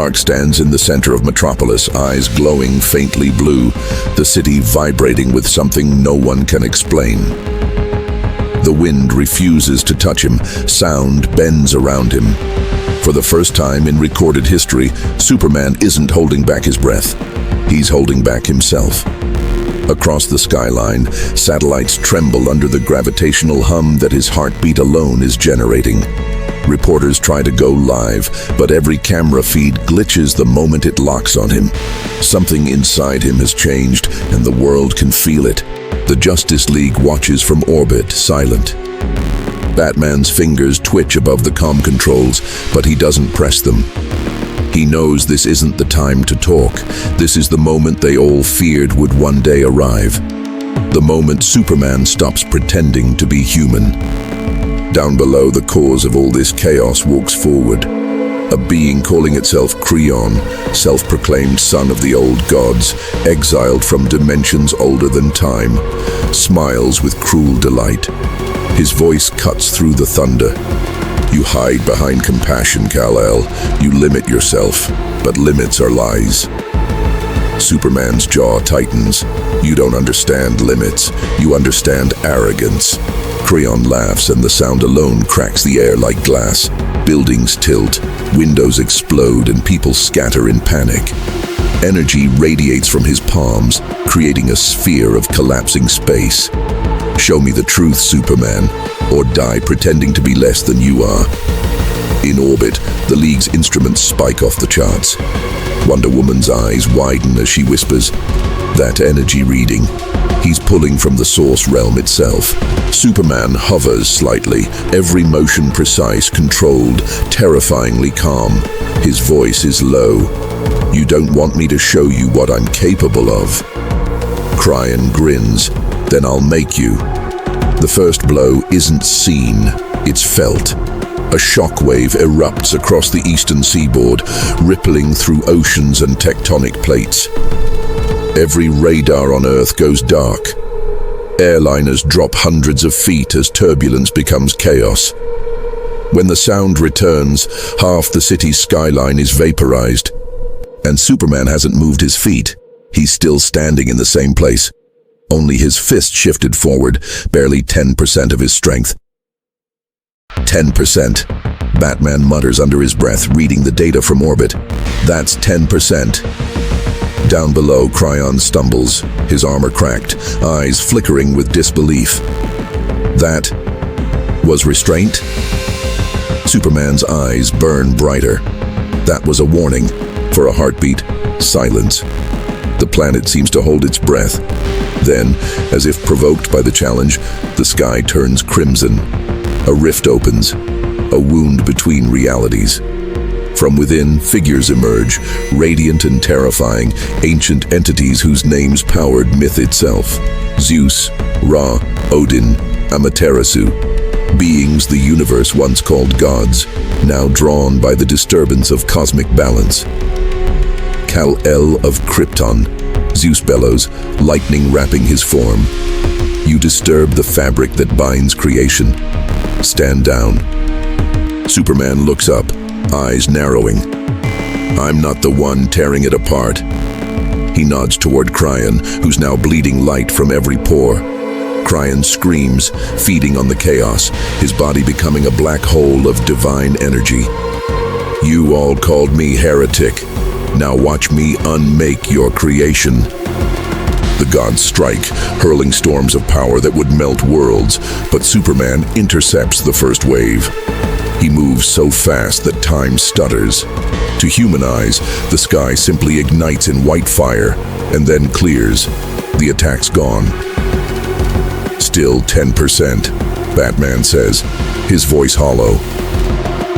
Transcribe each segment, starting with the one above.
Clark stands in the center of Metropolis, eyes glowing faintly blue, the city vibrating with something no one can explain. The wind refuses to touch him, sound bends around him. For the first time in recorded history, Superman isn't holding back his breath. He's holding back himself. Across the skyline, satellites tremble under the gravitational hum that his heartbeat alone is generating. Reporters try to go live, but every camera feed glitches the moment it locks on him. Something inside him has changed, and the world can feel it. The Justice League watches from orbit, silent. Batman's fingers twitch above the comm controls, but he doesn't press them. He knows this isn't the time to talk. This is the moment they all feared would one day arrive. The moment Superman stops pretending to be human. Down below, the cause of all this chaos walks forward. A being calling itself Kryon, self-proclaimed son of the old gods, exiled from dimensions older than time, smiles with cruel delight. His voice cuts through the thunder. You hide behind compassion, Kal-El. You limit yourself, but limits are lies. Superman's jaw tightens. You don't understand limits. You understand arrogance. Kryon laughs, and the sound alone cracks the air like glass. Buildings tilt, windows explode, and people scatter in panic. Energy radiates from his palms, creating a sphere of collapsing space. Show me the truth, Superman, or die pretending to be less than you are. In orbit, the League's instruments spike off the charts. Wonder Woman's eyes widen as she whispers, "That energy reading. He's pulling from the source realm itself." Superman hovers slightly, every motion precise, controlled, terrifyingly calm. His voice is low. "You don't want me to show you what I'm capable of?" Kryon grins. "Then I'll make you." The first blow isn't seen, it's felt. A shockwave erupts across the eastern seaboard, rippling through oceans and tectonic plates. Every radar on Earth goes dark. Airliners drop hundreds of feet as turbulence becomes chaos. When the sound returns, half the city's skyline is vaporized. And Superman hasn't moved his feet. He's still standing in the same place. Only his fist shifted forward, barely 10% of his strength. 10%. Batman mutters under his breath, reading the data from orbit. That's 10%. Down below, Kryon stumbles, his armor cracked, eyes flickering with disbelief. That was restraint? Superman's eyes burn brighter. That was a warning. For a heartbeat, silence. The planet seems to hold its breath. Then, as if provoked by the challenge, the sky turns crimson. A rift opens, a wound between realities. From within, figures emerge, radiant and terrifying, ancient entities whose names powered myth itself. Zeus, Ra, Odin, Amaterasu. Beings the universe once called gods, now drawn by the disturbance of cosmic balance. Kal-El of Krypton, Zeus bellows, lightning wrapping his form. You disturb the fabric that binds creation. Stand down. Superman looks up, eyes narrowing. I'm not the one tearing it apart. He nods toward Kryon, who's now bleeding light from every pore. Kryon screams, feeding on the chaos, his body becoming a black hole of divine energy. You all called me heretic. Now watch me unmake your creation. The gods strike, hurling storms of power that would melt worlds, but Superman intercepts the first wave. He moves so fast that time stutters. To human eyes, the sky simply ignites in white fire and then clears. The attack's gone. Still 10%, Batman says, his voice hollow.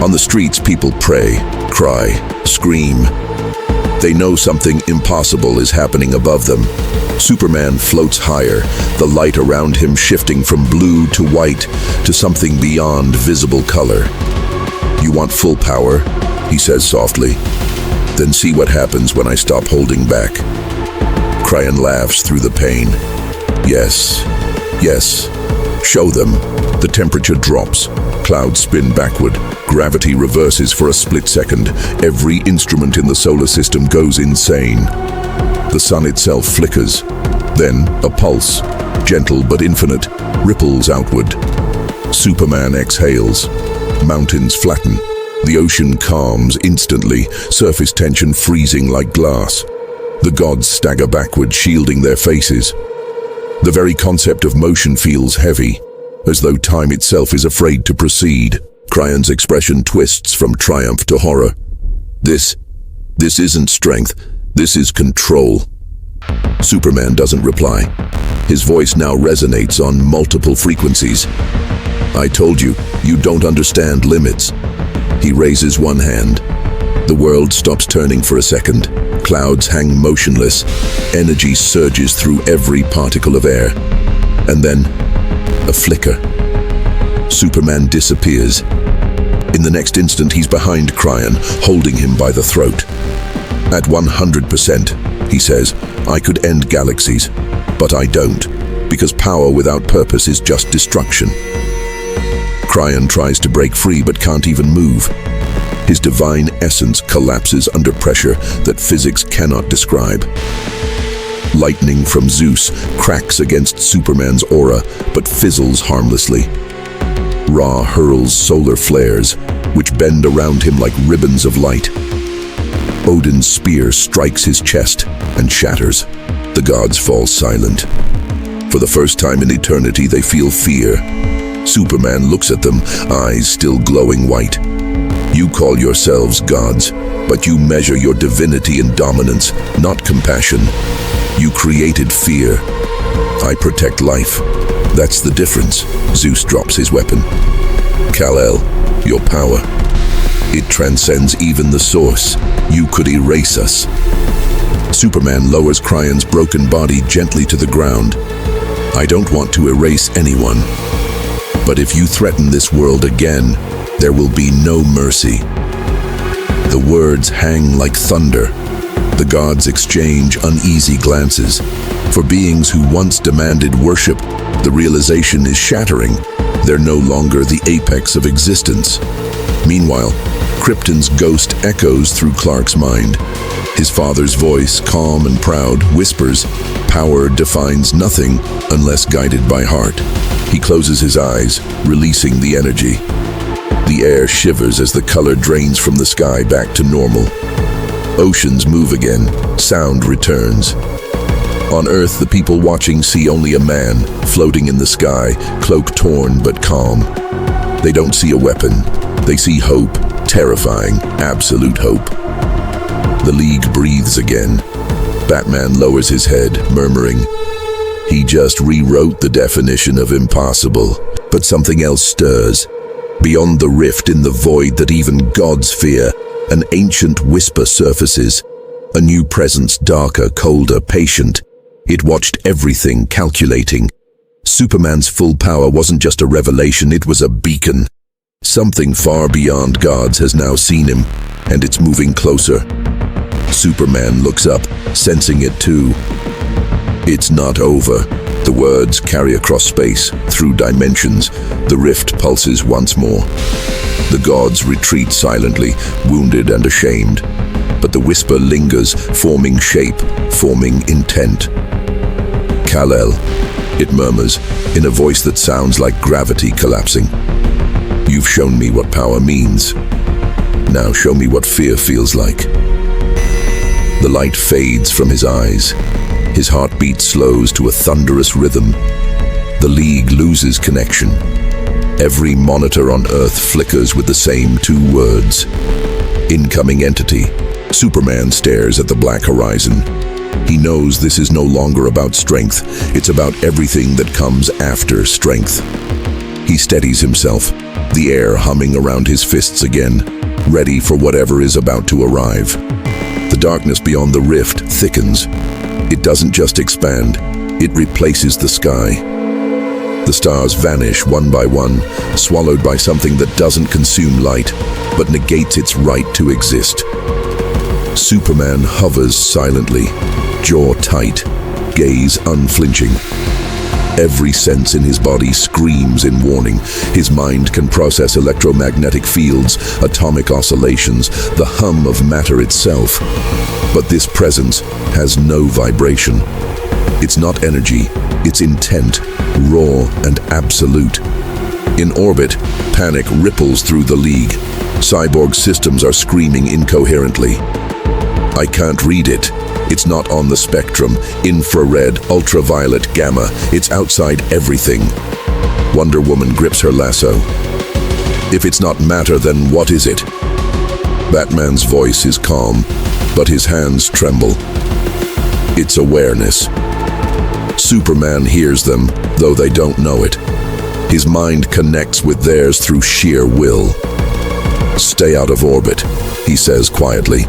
On the streets, people pray, cry, scream. They know something impossible is happening above them. Superman floats higher, the light around him shifting from blue to white to something beyond visible color. You want full power? He says softly. Then see what happens when I stop holding back. Kryon laughs through the pain. Yes, Show them. The temperature drops. Clouds spin backward. Gravity reverses for a split second. Every instrument in the solar system goes insane. The sun itself flickers. Then a pulse, gentle but infinite, ripples outward. Superman exhales. Mountains flatten. The ocean calms instantly, surface tension freezing like glass. The gods stagger backward, shielding their faces. The very concept of motion feels heavy, as though time itself is afraid to proceed. Kryon's expression twists from triumph to horror. This isn't strength, this is control. Superman doesn't reply. His voice now resonates on multiple frequencies. I told you, you don't understand limits. He raises one hand. The world stops turning for a second. Clouds hang motionless. Energy surges through every particle of air. And then, a flicker. Superman disappears. In the next instant, he's behind Kryon, holding him by the throat. At 100%, he says, I could end galaxies, but I don't, because power without purpose is just destruction. Kryon tries to break free but can't even move. His divine essence collapses under pressure that physics cannot describe. Lightning from Zeus cracks against Superman's aura but fizzles harmlessly. Ra hurls solar flares, which bend around him like ribbons of light. Odin's spear strikes his chest and shatters. The gods fall silent. For the first time in eternity, they feel fear. Superman looks at them, eyes still glowing white. You call yourselves gods, but you measure your divinity in dominance, not compassion. You created fear. I protect life. That's the difference. Zeus drops his weapon. Kal-El, your power. It transcends even the source. You could erase us. Superman lowers Kryon's broken body gently to the ground. I don't want to erase anyone. But if you threaten this world again, there will be no mercy. The words hang like thunder. The gods exchange uneasy glances. For beings who once demanded worship, the realization is shattering. They're no longer the apex of existence. Meanwhile, Krypton's ghost echoes through Clark's mind. His father's voice, calm and proud, whispers, "Power defines nothing unless guided by heart." He closes his eyes, releasing the energy. The air shivers as the color drains from the sky back to normal. Oceans move again, sound returns. On Earth, the people watching see only a man, floating in the sky, cloak torn but calm. They don't see a weapon. They see hope, terrifying, absolute hope. The League breathes again. Batman lowers his head, murmuring, "He just rewrote the definition of impossible." But something else stirs. Beyond the rift in the void that even gods fear, an ancient whisper surfaces. A new presence, darker, colder, patient. It watched everything, calculating. Superman's full power wasn't just a revelation, it was a beacon. Something far beyond gods has now seen him, and it's moving closer. Superman looks up, sensing it too. It's not over. The words carry across space, through dimensions. The rift pulses once more. The gods retreat silently, wounded and ashamed. But the whisper lingers, forming shape, forming intent. Kal-El, it murmurs, in a voice that sounds like gravity collapsing. You've shown me what power means. Now show me what fear feels like. The light fades from his eyes. His heartbeat slows to a thunderous rhythm. The League loses connection. Every monitor on Earth flickers with the same two words. Incoming entity. Superman stares at the black horizon. He knows this is no longer about strength. It's about everything that comes after strength. He steadies himself, the air humming around his fists again, ready for whatever is about to arrive. The darkness beyond the rift thickens. It doesn't just expand, it replaces the sky. The stars vanish one by one, swallowed by something that doesn't consume light, but negates its right to exist. Superman hovers silently, jaw tight, gaze unflinching. Every sense in his body screams in warning. His mind can process electromagnetic fields, atomic oscillations, the hum of matter itself. But this presence has no vibration. It's not energy, it's intent, raw and absolute. In orbit, panic ripples through the League. Cyborg systems are screaming incoherently. I can't read it. It's not on the spectrum. Infrared, ultraviolet, gamma. It's outside everything. Wonder Woman grips her lasso. If it's not matter, then what is it? Batman's voice is calm, but his hands tremble. It's awareness. Superman hears them, though they don't know it. His mind connects with theirs through sheer will. Stay out of orbit, he says quietly.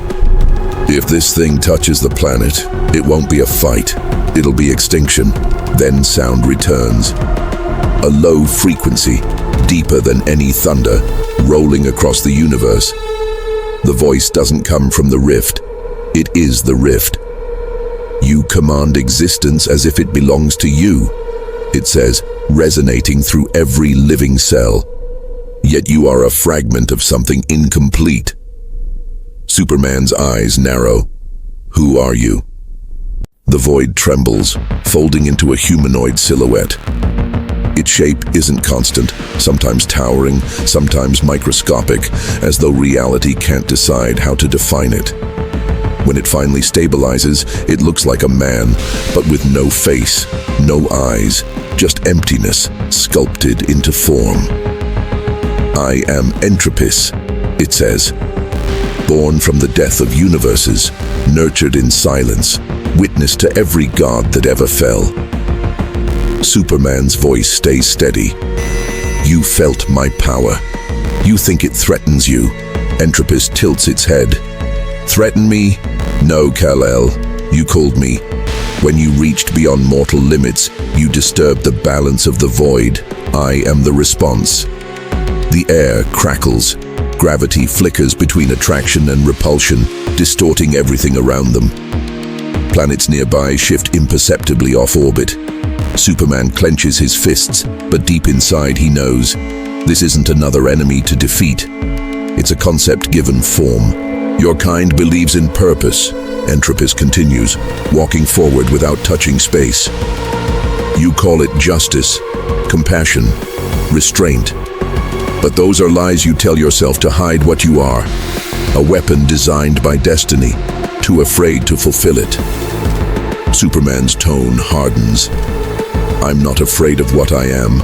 If this thing touches the planet, it won't be a fight. It'll be extinction. Then sound returns. A low frequency, deeper than any thunder, rolling across the universe. The voice doesn't come from the rift. It is the rift. You command existence as if it belongs to you, it says, resonating through every living cell. Yet you are a fragment of something incomplete. Superman's eyes narrow. Who are you? The void trembles, folding into a humanoid silhouette. Its shape isn't constant, sometimes towering, sometimes microscopic, as though reality can't decide how to define it. When it finally stabilizes, it looks like a man, but with no face, no eyes, just emptiness sculpted into form. I am Entropis, it says. Born from the death of universes, nurtured in silence, witness to every god that ever fell. Superman's voice stays steady. You felt my power. You think it threatens you. Entropis tilts its head. Threaten me? No, Kal-El. You called me. When you reached beyond mortal limits, you disturbed the balance of the void. I am the response. The air crackles. Gravity flickers between attraction and repulsion, distorting everything around them. Planets nearby shift imperceptibly off orbit. Superman clenches his fists, but deep inside he knows this isn't another enemy to defeat. It's a concept given form. Your kind believes in purpose, Entropis continues, walking forward without touching space. You call it justice, compassion, restraint. But those are lies you tell yourself to hide what you are. A weapon designed by destiny, too afraid to fulfill it. Superman's tone hardens. I'm not afraid of what I am.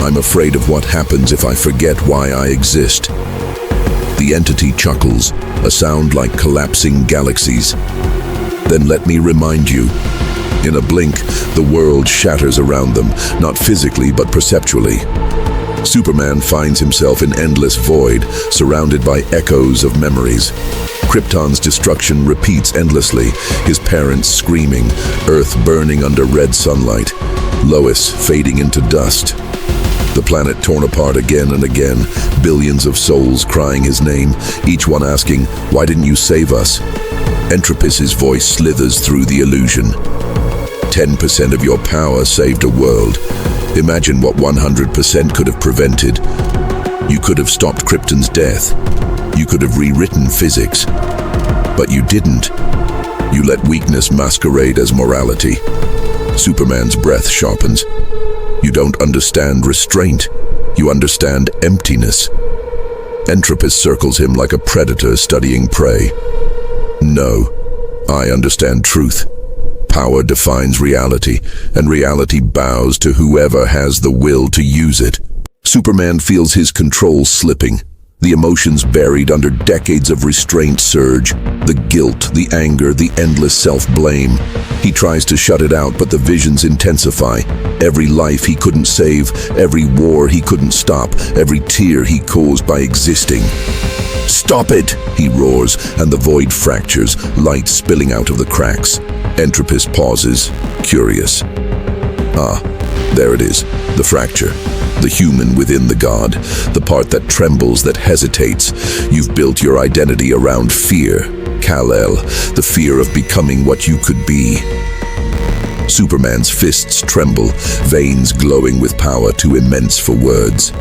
I'm afraid of what happens if I forget why I exist. The entity chuckles, a sound like collapsing galaxies. Then let me remind you. In a blink, the world shatters around them, not physically but perceptually. Superman finds himself in endless void, surrounded by echoes of memories. Krypton's destruction repeats endlessly, his parents screaming, Earth burning under red sunlight, Lois fading into dust. The planet torn apart again and again, billions of souls crying his name, each one asking, why didn't you save us? Entropis's voice slithers through the illusion. 10% of your power saved a world. Imagine what 100% could have prevented. You could have stopped Krypton's death. You could have rewritten physics. But you didn't. You let weakness masquerade as morality. Superman's breath sharpens. You don't understand restraint. You understand emptiness. Entropis circles him like a predator studying prey. No, I understand truth. Power defines reality, and reality bows to whoever has the will to use it. Superman feels his control slipping. The emotions buried under decades of restraint surge. The guilt, the anger, the endless self-blame. He tries to shut it out, but the visions intensify. Every life he couldn't save, every war he couldn't stop, every tear he caused by existing. Stop it, he roars, and the void fractures, light spilling out of the cracks. Entropis pauses, curious. Ah, there it is, the fracture. The human within the god, the part that trembles, that hesitates. You've built your identity around fear, Kal-El, the fear of becoming what you could be. Superman's fists tremble, veins glowing with power too immense for words.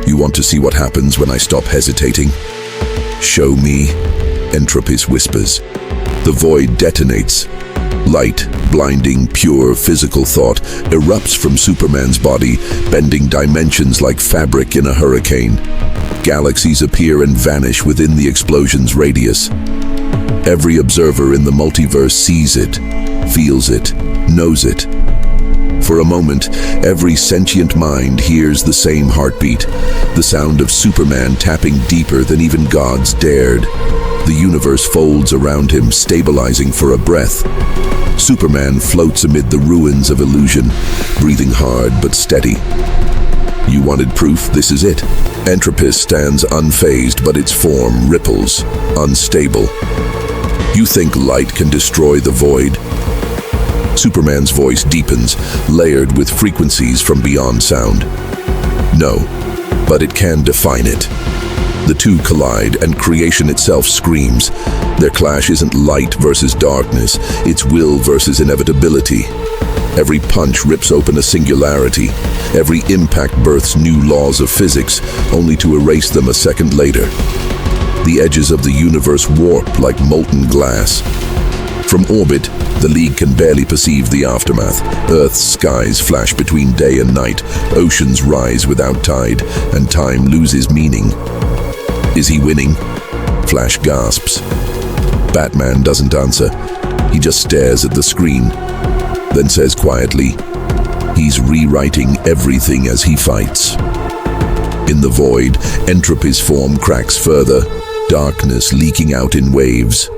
You want to see what happens when I stop hesitating? Show me, Entropis whispers. The void detonates. Light, blinding, pure physical thought erupts from Superman's body, bending dimensions like fabric in a hurricane. Galaxies appear and vanish within the explosion's radius. Every observer in the multiverse sees it, feels it, knows it. For a moment, every sentient mind hears the same heartbeat, the sound of Superman tapping deeper than even gods dared. The universe folds around him, stabilizing for a breath. Superman floats amid the ruins of illusion, breathing hard but steady. You wanted proof? This is it. Entropis stands unfazed, but its form ripples, unstable. You think light can destroy the void? Superman's voice deepens, layered with frequencies from beyond sound. No, but it can define it. The two collide, and creation itself screams. Their clash isn't light versus darkness, it's will versus inevitability. Every punch rips open a singularity. Every impact births new laws of physics, only to erase them a second later. The edges of the universe warp like molten glass. From orbit, the League can barely perceive the aftermath. Earth's skies flash between day and night, oceans rise without tide, and time loses meaning. Is he winning? Flash gasps. Batman doesn't answer. He just stares at the screen, then says quietly, he's rewriting everything as he fights. In the void, Entropy's form cracks further, darkness leaking out in waves.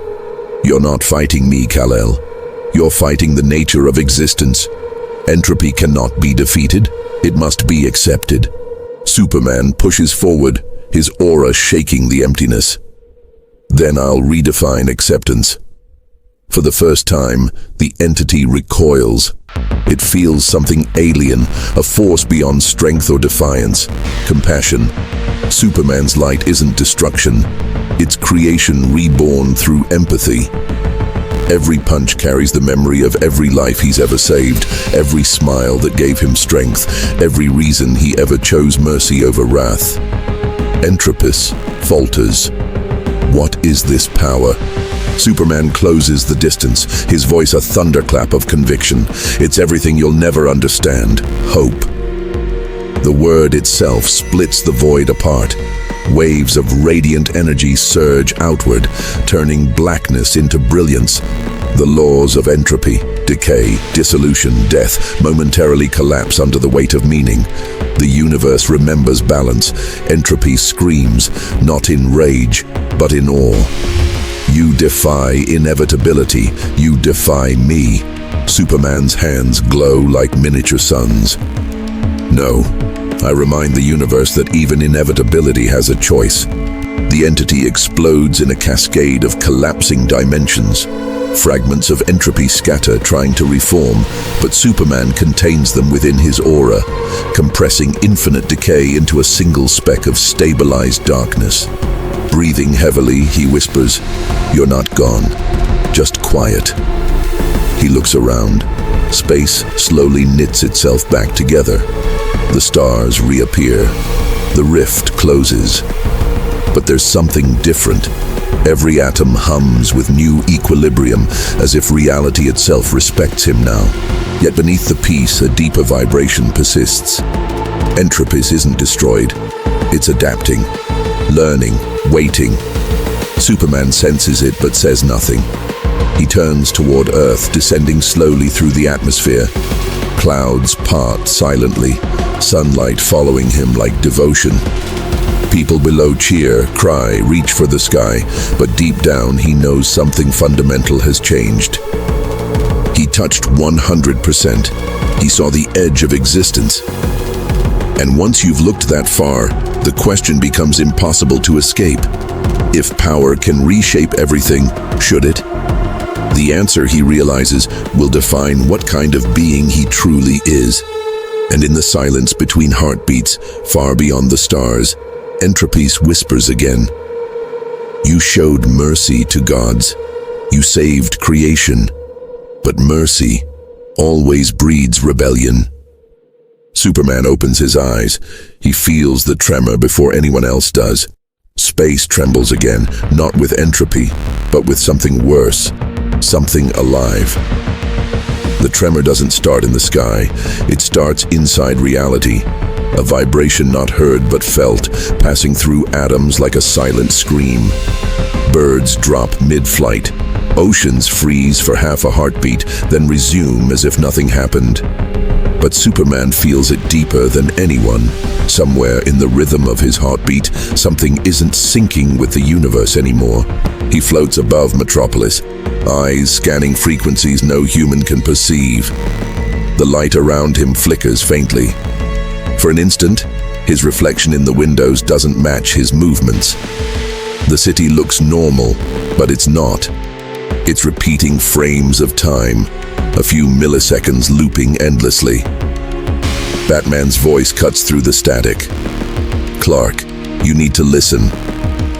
You're not fighting me, Kal-El. You're fighting the nature of existence. Entropy cannot be defeated. It must be accepted. Superman pushes forward, his aura shaking the emptiness. Then I'll redefine acceptance. For the first time, the entity recoils. It feels something alien, a force beyond strength or defiance. Compassion. Superman's light isn't destruction. It's creation reborn through empathy. Every punch carries the memory of every life he's ever saved, every smile that gave him strength, every reason he ever chose mercy over wrath. Entropis falters. What is this power? Superman closes the distance, his voice a thunderclap of conviction. It's everything you'll never understand. Hope. The word itself splits the void apart. Waves of radiant energy surge outward, turning blackness into brilliance. The laws of entropy, decay, dissolution, death momentarily collapse under the weight of meaning. The universe remembers balance. Entropy screams, not in rage, but in awe. You defy inevitability. You defy me. Superman's hands glow like miniature suns. No, I remind the universe that even inevitability has a choice. The entity explodes in a cascade of collapsing dimensions. Fragments of entropy scatter, trying to reform, but Superman contains them within his aura, compressing infinite decay into a single speck of stabilized darkness. Breathing heavily, he whispers, "You're not gone, just quiet." He looks around. Space slowly knits itself back together. The stars reappear. The rift closes. But there's something different. Every atom hums with new equilibrium, as if reality itself respects him now. Yet beneath the peace, a deeper vibration persists. Entropis isn't destroyed. It's adapting, learning, waiting. Superman senses it but says nothing. He turns toward Earth, descending slowly through the atmosphere. Clouds part silently, sunlight following him like devotion. People below cheer, cry, reach for the sky, but deep down he knows something fundamental has changed. He touched 100%. He saw the edge of existence. And once you've looked that far, the question becomes impossible to escape. If power can reshape everything, should it? The answer, he realizes, will define what kind of being he truly is. And in the silence between heartbeats, far beyond the stars, Entropis whispers again. You showed mercy to gods. You saved creation. But mercy, always breeds rebellion. Superman opens his eyes. He feels the tremor before anyone else does. Space trembles again, not with entropy, but with something worse, something alive. The tremor doesn't start in the sky. It starts inside reality. A vibration not heard but felt, passing through atoms like a silent scream. Birds drop mid-flight. Oceans freeze for half a heartbeat, then resume as if nothing happened. But Superman feels it deeper than anyone. Somewhere in the rhythm of his heartbeat, something isn't syncing with the universe anymore. He floats above Metropolis, eyes scanning frequencies no human can perceive. The light around him flickers faintly. For an instant, his reflection in the windows doesn't match his movements. The city looks normal, but it's not. It's repeating frames of time, a few milliseconds looping endlessly. Batman's voice cuts through the static. "Clark, you need to listen.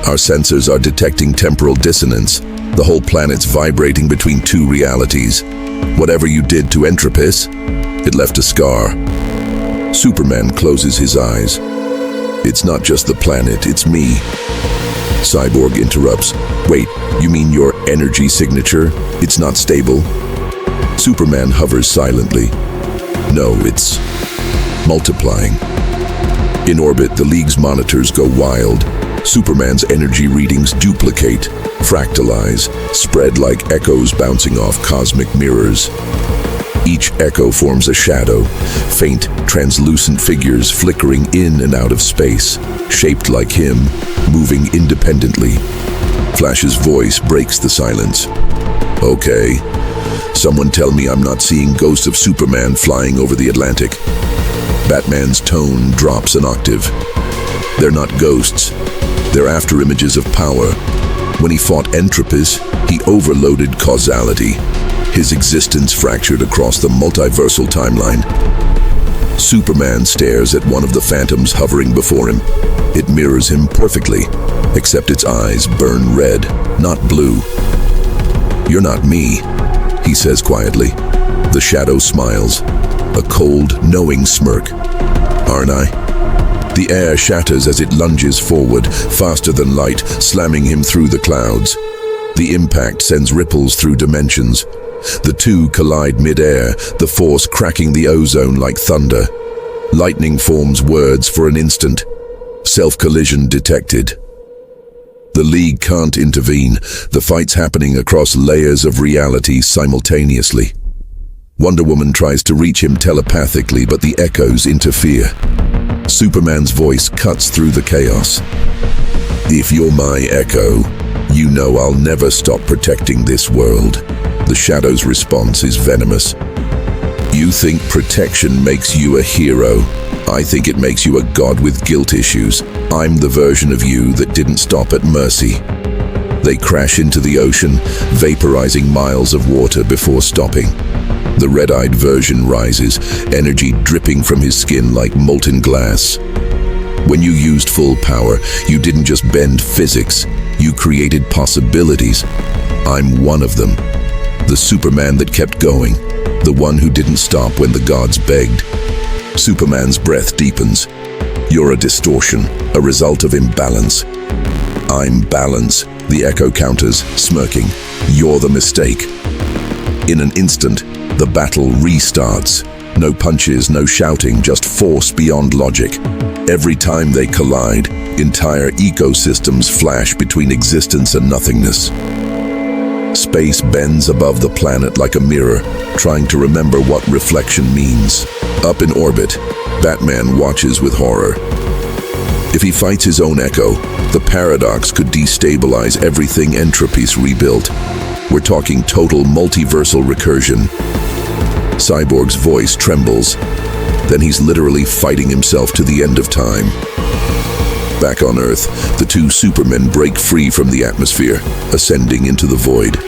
Our sensors are detecting temporal dissonance. The whole planet's vibrating between two realities. Whatever you did to Entropis, it left a scar." Superman closes his eyes. "It's not just the planet, it's me." Cyborg interrupts. "Wait, you mean your energy signature? It's not stable?" Superman hovers silently. "No, it's multiplying." In orbit, the League's monitors go wild. Superman's energy readings duplicate, fractalize, spread like echoes bouncing off cosmic mirrors. Each echo forms a shadow, faint, translucent figures flickering in and out of space, shaped like him, moving independently. Flash's voice breaks the silence. "Okay, someone tell me I'm not seeing ghosts of Superman flying over the Atlantic." Batman's tone drops an octave. "They're not ghosts. They're afterimages of power. When he fought Entropis, he overloaded causality. His existence fractured across the multiversal timeline." Superman stares at one of the phantoms hovering before him. It mirrors him perfectly, except its eyes burn red, not blue. "You're not me," he says quietly. The shadow smiles, a cold, knowing smirk. "Aren't I?" The air shatters as it lunges forward, faster than light, slamming him through the clouds. The impact sends ripples through dimensions. The two collide mid-air, the force cracking the ozone like thunder. Lightning forms words for an instant. Self-collision detected. The League can't intervene. The fight's happening across layers of reality simultaneously. Wonder Woman tries to reach him telepathically, but the echoes interfere. Superman's voice cuts through the chaos. "If you're my echo, you know I'll never stop protecting this world." The Shadow's response is venomous. "You think protection makes you a hero. I think it makes you a god with guilt issues. I'm the version of you that didn't stop at mercy." They crash into the ocean, vaporizing miles of water before stopping. The red-eyed version rises, energy dripping from his skin like molten glass. "When you used full power, you didn't just bend physics, you created possibilities. I'm one of them. The Superman that kept going, the one who didn't stop when the gods begged." Superman's breath deepens. "You're a distortion, a result of imbalance." "I'm balance," the echo counters, smirking. "You're the mistake." In an instant, the battle restarts. No punches, no shouting, just force beyond logic. Every time they collide, entire ecosystems flash between existence and nothingness. Space bends above the planet like a mirror, trying to remember what reflection means. Up in orbit, Batman watches with horror. If he fights his own echo, the paradox could destabilize everything Entropy's rebuilt. We're talking total multiversal recursion. Cyborg's voice trembles. Then he's literally fighting himself to the end of time. Back on Earth, the two Supermen break free from the atmosphere, ascending into the void.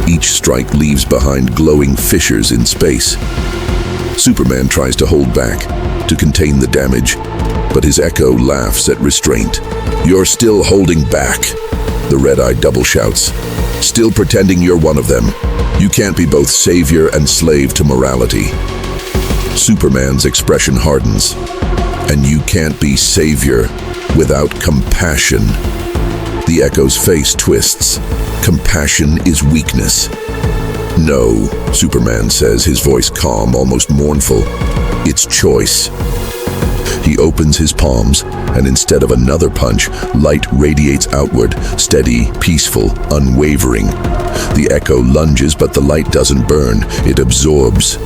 Each strike leaves behind glowing fissures in space. Superman tries to hold back, to contain the damage, but his echo laughs at restraint. "You're still holding back," the red-eyed double shouts. still pretending you're one of them. You can't be both savior and slave to morality. Superman's expression hardens. And you can't be savior without compassion. The Echo's face twists. Compassion is weakness. No, Superman says, his voice calm, almost mournful. It's choice. He opens his palms, and instead of another punch, light radiates outward, steady, peaceful, unwavering. The Echo lunges, but the light doesn't burn, it absorbs.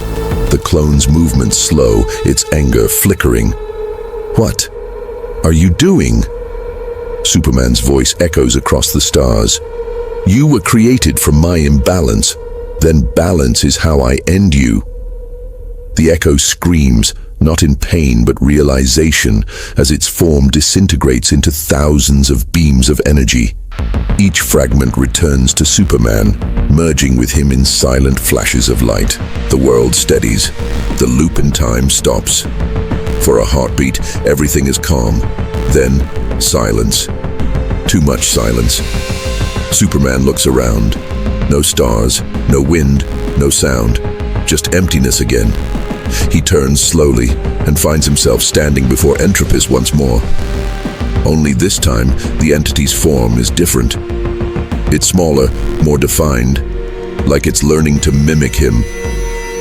The clone's movements slow, its anger flickering. What are you doing? Superman's voice echoes across the stars. You were created from my imbalance, then balance is how I end you. The Echo screams, not in pain but realization, as its form disintegrates into thousands of beams of energy. Each fragment returns to Superman, merging with him in silent flashes of light. The world steadies. The loop in time stops. For a heartbeat, everything is calm. Then, silence. Too much silence. Superman looks around. No stars, no wind, no sound. Just emptiness again. He turns slowly and finds himself standing before Entropis once more. Only this time, the entity's form is different. It's smaller, more defined, like it's learning to mimic him.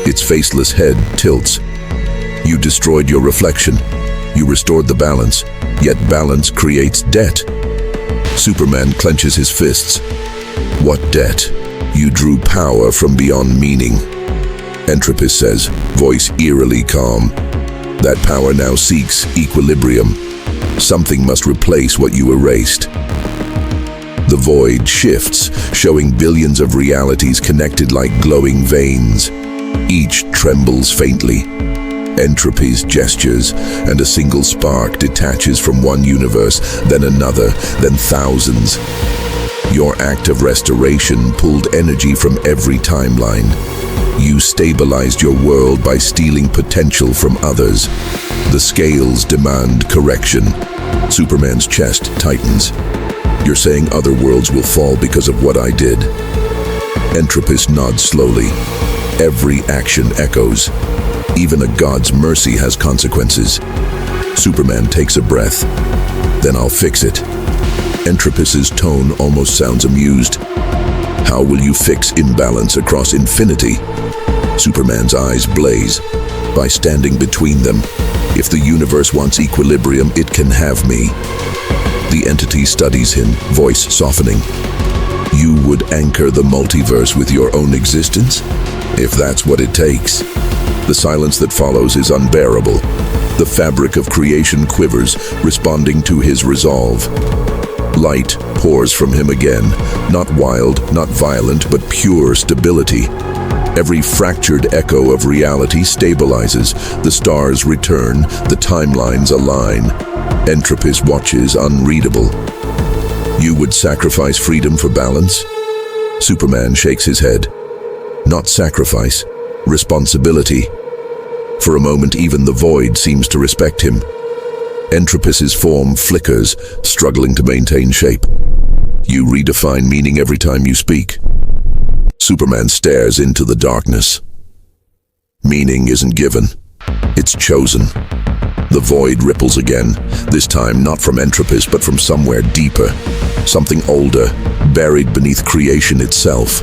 Its faceless head tilts. You destroyed your reflection. You restored the balance, yet balance creates debt. Superman clenches his fists. What debt? You drew power from beyond meaning. Entropis says, voice eerily calm. That power now seeks equilibrium. Something must replace what you erased. The void shifts, showing billions of realities connected like glowing veins. Each trembles faintly. Entropy's gestures, and a single spark detaches from one universe, then another, then thousands. Your act of restoration pulled energy from every timeline. You stabilized your world by stealing potential from others. The scales demand correction. Superman's chest tightens. You're saying other worlds will fall because of what I did. Entropis nods slowly. Every action echoes. Even a god's mercy has consequences. Superman takes a breath. Then I'll fix it. Entropis's tone almost sounds amused. How will you fix imbalance across infinity? Superman's eyes blaze. By standing between them. If the universe wants equilibrium, it can have me. The entity studies him, voice softening. You would anchor the multiverse with your own existence? If that's what it takes. The silence that follows is unbearable. The fabric of creation quivers, responding to his resolve. Light pours from him again, not wild, not violent, but pure stability. Every fractured echo of reality stabilizes. The stars return, the timelines align. Entropis watches unreadable. You would sacrifice freedom for balance? Superman shakes his head. Not sacrifice, responsibility. For a moment, even the void seems to respect him. Entropis's form flickers, struggling to maintain shape. You redefine meaning every time you speak. Superman stares into the darkness. Meaning isn't given, it's chosen. The void ripples again, this time not from Entropis but from somewhere deeper. Something older, buried beneath creation itself.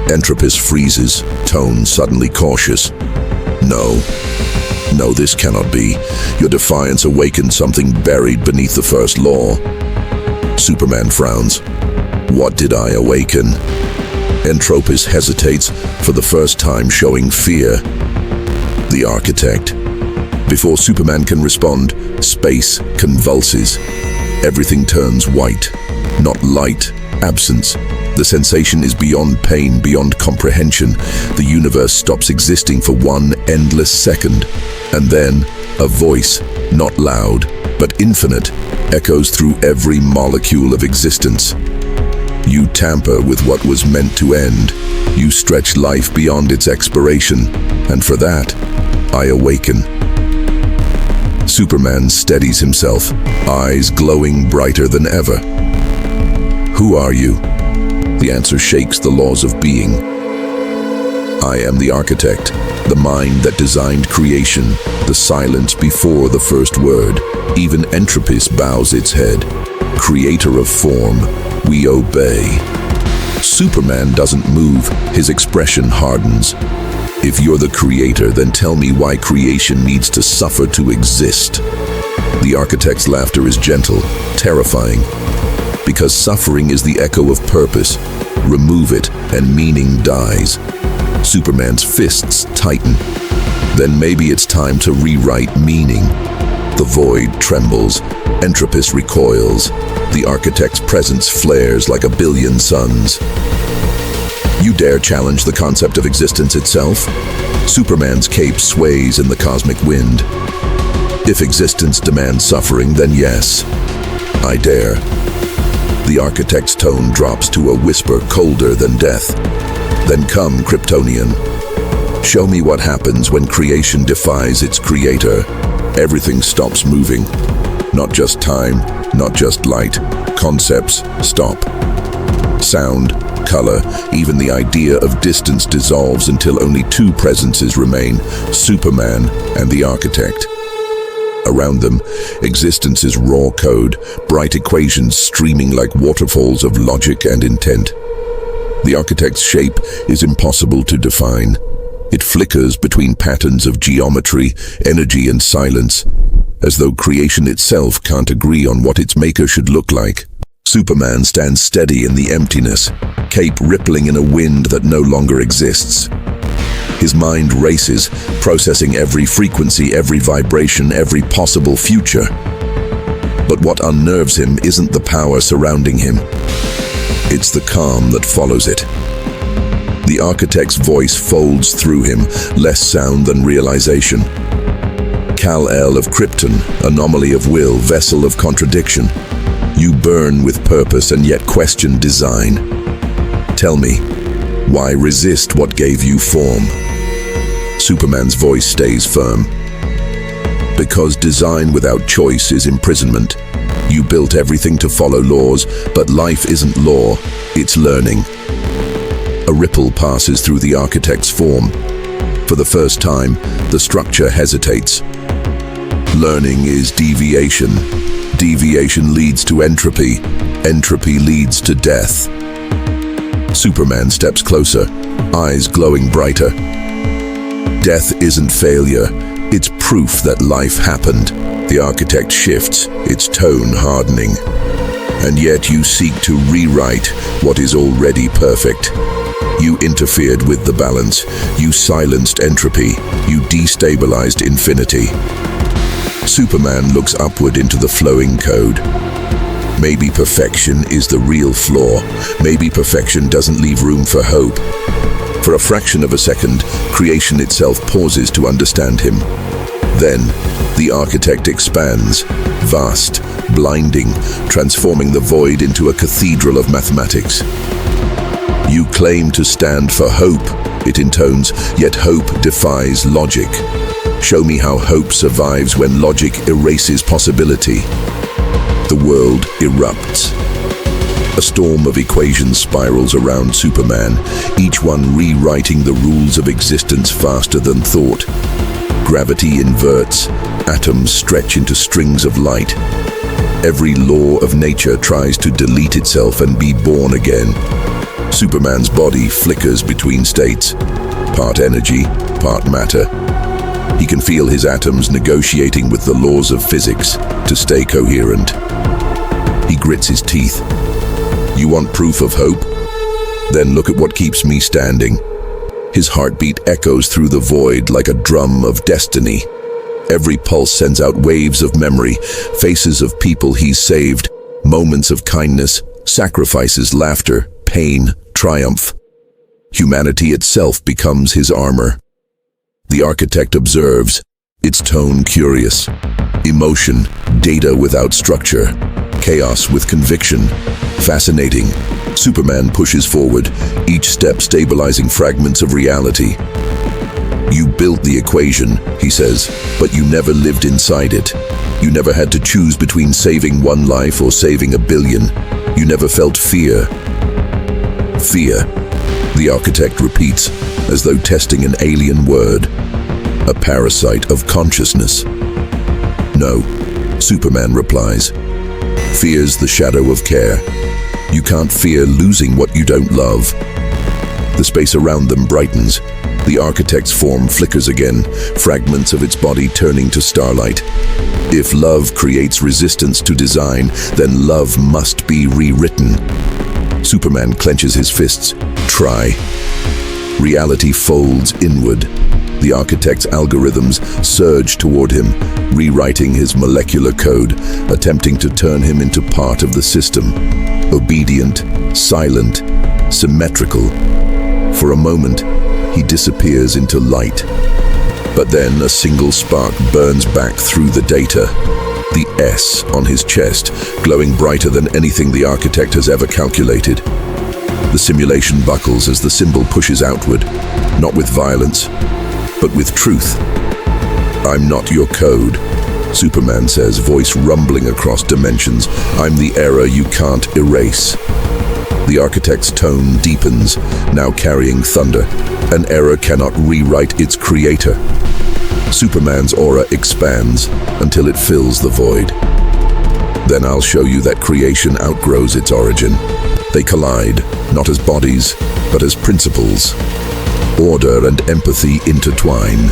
Entropis freezes, tone suddenly cautious. No, this cannot be. Your defiance awakened something buried beneath the first law. Superman frowns. What did I awaken? Entropis hesitates, for the first time showing fear. The architect. Before Superman can respond, space convulses. Everything turns white. Not light, absence. The sensation is beyond pain, beyond comprehension. The universe stops existing for one endless second. And then, a voice, not loud, but infinite, echoes through every molecule of existence. You tamper with what was meant to end. You stretch life beyond its expiration. And for that, I awaken. Superman steadies himself, eyes glowing brighter than ever. Who are you? The answer shakes the laws of being. I am the architect, the mind that designed creation, the silence before the first word. Even entropy bows its head. Creator of form, we obey. Superman doesn't move, his expression hardens. If you're the creator, then tell me why creation needs to suffer to exist. The architect's laughter is gentle, terrifying, because suffering is the echo of purpose. Remove it, and meaning dies. Superman's fists tighten. Then maybe it's time to rewrite meaning. The void trembles, entropy recoils. The architect's presence flares like a billion suns. You dare challenge the concept of existence itself? Superman's cape sways in the cosmic wind. If existence demands suffering, then yes, I dare. The architect's tone drops to a whisper colder than death. Then come, Kryptonian. Show me what happens when creation defies its creator. Everything stops moving. Not just time, not just light. Concepts stop. Sound, color, even the idea of distance dissolves until only two presences remain, Superman and the architect. Around them, existence is raw code, bright equations streaming like waterfalls of logic and intent. The architect's shape is impossible to define. It flickers between patterns of geometry, energy, and silence, as though creation itself can't agree on what its maker should look like. Superman stands steady in the emptiness, cape rippling in a wind that no longer exists. His mind races, processing every frequency, every vibration, every possible future. But what unnerves him isn't the power surrounding him. It's the calm that follows it. The architect's voice folds through him, less sound than realization. Kal-El of Krypton, anomaly of will, vessel of contradiction. You burn with purpose and yet question design. Tell me, why resist what gave you form? Superman's voice stays firm. Because design without choice is imprisonment. You built everything to follow laws, but life isn't law, it's learning. A ripple passes through the architect's form. For the first time, the structure hesitates. Learning is deviation. Deviation leads to entropy. Entropy leads to death. Superman steps closer, eyes glowing brighter. Death isn't failure, it's proof that life happened. The architect shifts, its tone hardening. And yet you seek to rewrite what is already perfect. You interfered with the balance, you silenced entropy, you destabilized infinity. Superman looks upward into the flowing code. Maybe perfection is the real flaw. Maybe perfection doesn't leave room for hope. For a fraction of a second, creation itself pauses to understand him. Then, the architect expands, vast, blinding, transforming the void into a cathedral of mathematics. You claim to stand for hope, it intones, yet hope defies logic. Show me how hope survives when logic erases possibility. The world erupts. A storm of equations spirals around Superman, each one rewriting the rules of existence faster than thought. Gravity inverts, atoms stretch into strings of light. Every law of nature tries to delete itself and be born again. Superman's body flickers between states, part energy, part matter. He can feel his atoms negotiating with the laws of physics to stay coherent. He grits his teeth. You want proof of hope? Then look at what keeps me standing. His heartbeat echoes through the void like a drum of destiny. Every pulse sends out waves of memory, faces of people he's saved, moments of kindness, sacrifices, laughter, pain, triumph. Humanity itself becomes his armor. The architect observes, its tone curious. Emotion, data without structure. Chaos with conviction. Fascinating. Superman pushes forward, each step stabilizing fragments of reality. You built the equation, he says, but you never lived inside it. You never had to choose between saving one life or saving a billion. You never felt fear. Fear, the architect repeats, as though testing an alien word. A parasite of consciousness. No, Superman replies. Fear's the shadow of care. You can't fear losing what you don't love. The space around them brightens. The architect's form flickers again, fragments of its body turning to starlight. If love creates resistance to design, then love must be rewritten. Superman clenches his fists. Try. Reality folds inward. The architect's algorithms surge toward him, rewriting his molecular code, attempting to turn him into part of the system. Obedient, silent, symmetrical. For a moment, he disappears into light. But then a single spark burns back through the data. The S on his chest, glowing brighter than anything the architect has ever calculated. The simulation buckles as the symbol pushes outward, not with violence, but with truth. I'm not your code, Superman says, voice rumbling across dimensions. I'm the error you can't erase. The architect's tone deepens, now carrying thunder. An error cannot rewrite its creator. Superman's aura expands until it fills the void. Then I'll show you that creation outgrows its origin. They collide, not as bodies, but as principles. Order and empathy intertwine.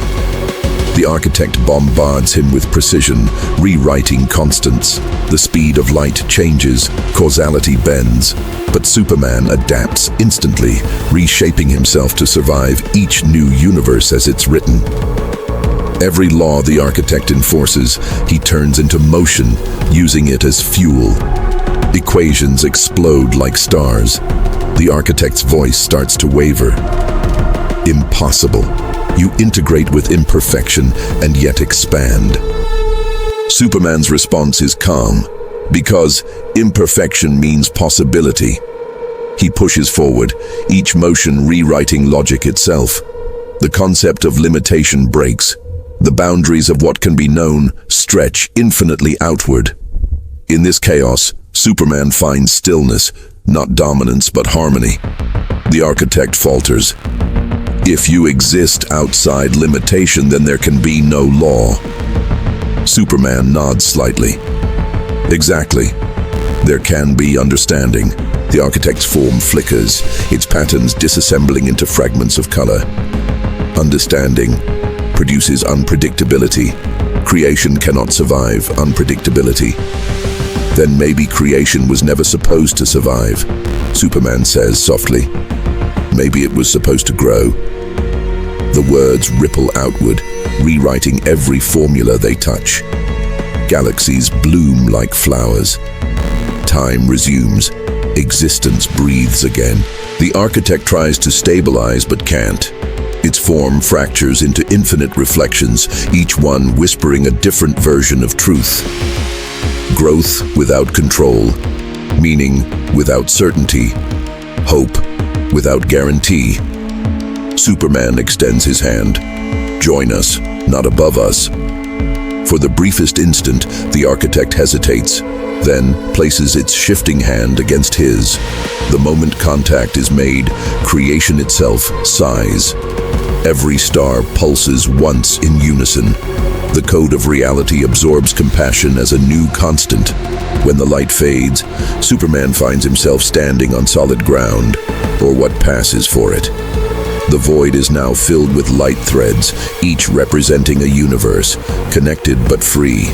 The architect bombards him with precision, rewriting constants. The speed of light changes, causality bends, but Superman adapts instantly, reshaping himself to survive each new universe as it's written. Every law the architect enforces, he turns into motion, using it as fuel. Equations explode like stars. The architect's voice starts to waver. Impossible. You integrate with imperfection and yet expand. Superman's response is calm, because imperfection means possibility. He pushes forward, each motion rewriting logic itself. The concept of limitation breaks. The boundaries of what can be known stretch infinitely outward. In this chaos, Superman finds stillness, not dominance but harmony. The architect falters. If you exist outside limitation, then there can be no law. Superman nods slightly. Exactly. There can be understanding. The architect's form flickers, its patterns disassembling into fragments of color. Understanding produces unpredictability. Creation cannot survive unpredictability. Then maybe creation was never supposed to survive, Superman says softly. Maybe it was supposed to grow. The words ripple outward, rewriting every formula they touch. Galaxies bloom like flowers. Time resumes. Existence breathes again. The architect tries to stabilize but can't. Its form fractures into infinite reflections, each one whispering a different version of truth. Growth without control, meaning without certainty, hope without guarantee. Superman extends his hand. Join us, not above us. For the briefest instant, the architect hesitates, then places its shifting hand against his. The moment contact is made, creation itself sighs. Every star pulses once in unison. The code of reality absorbs compassion as a new constant. When the light fades, Superman finds himself standing on solid ground, or what passes for it. The void is now filled with light threads, each representing a universe, connected but free.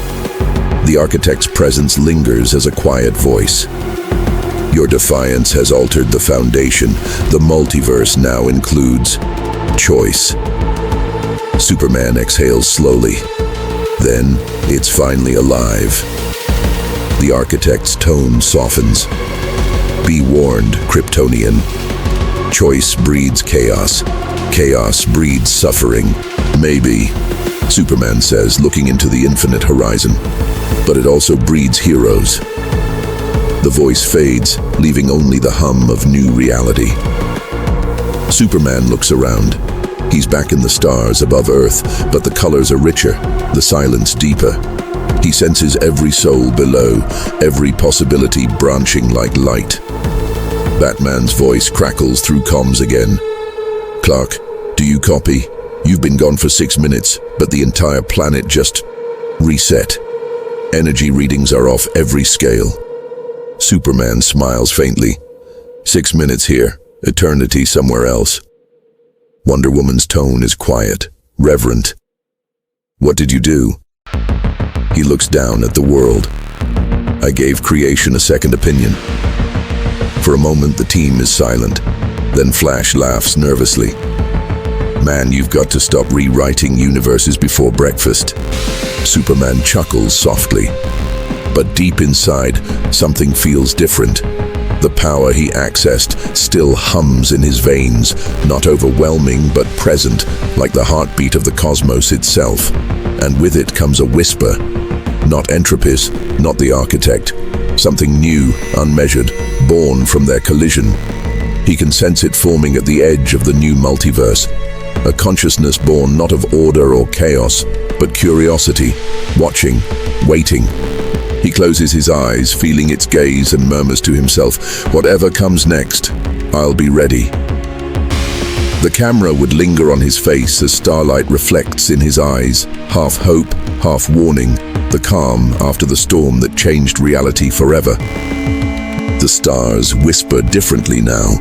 The architect's presence lingers as a quiet voice. Your defiance has altered the foundation. The multiverse now includes choice. Superman exhales slowly. Then, it's finally alive. The architect's tone softens. Be warned, Kryptonian. Choice breeds chaos. Chaos breeds suffering. Maybe, Superman says, looking into the infinite horizon. But it also breeds heroes. The voice fades, leaving only the hum of new reality. Superman looks around. He's back in the stars above Earth, but the colors are richer, the silence deeper. He senses every soul below, every possibility branching like light. Batman's voice crackles through comms again. "Clark, do you copy? You've been gone for 6 minutes, but the entire planet just reset. Energy readings are off every scale." Superman smiles faintly. 6 minutes here, eternity somewhere else." Wonder Woman's tone is quiet, reverent. "What did you do?" He looks down at the world. "I gave creation a second opinion." For a moment, the team is silent. Then Flash laughs nervously. "Man, you've got to stop rewriting universes before breakfast." Superman chuckles softly. But deep inside, something feels different. The power he accessed still hums in his veins, not overwhelming but present, like the heartbeat of the cosmos itself. And with it comes a whisper. Not Entropis, not the architect. Something new, unmeasured, born from their collision. He can sense it forming at the edge of the new multiverse. A consciousness born not of order or chaos, but curiosity, watching, waiting. He closes his eyes, feeling its gaze, and murmurs to himself, "Whatever comes next, I'll be ready." The camera would linger on his face as starlight reflects in his eyes, half hope, half warning, the calm after the storm that changed reality forever. The stars whisper differently now.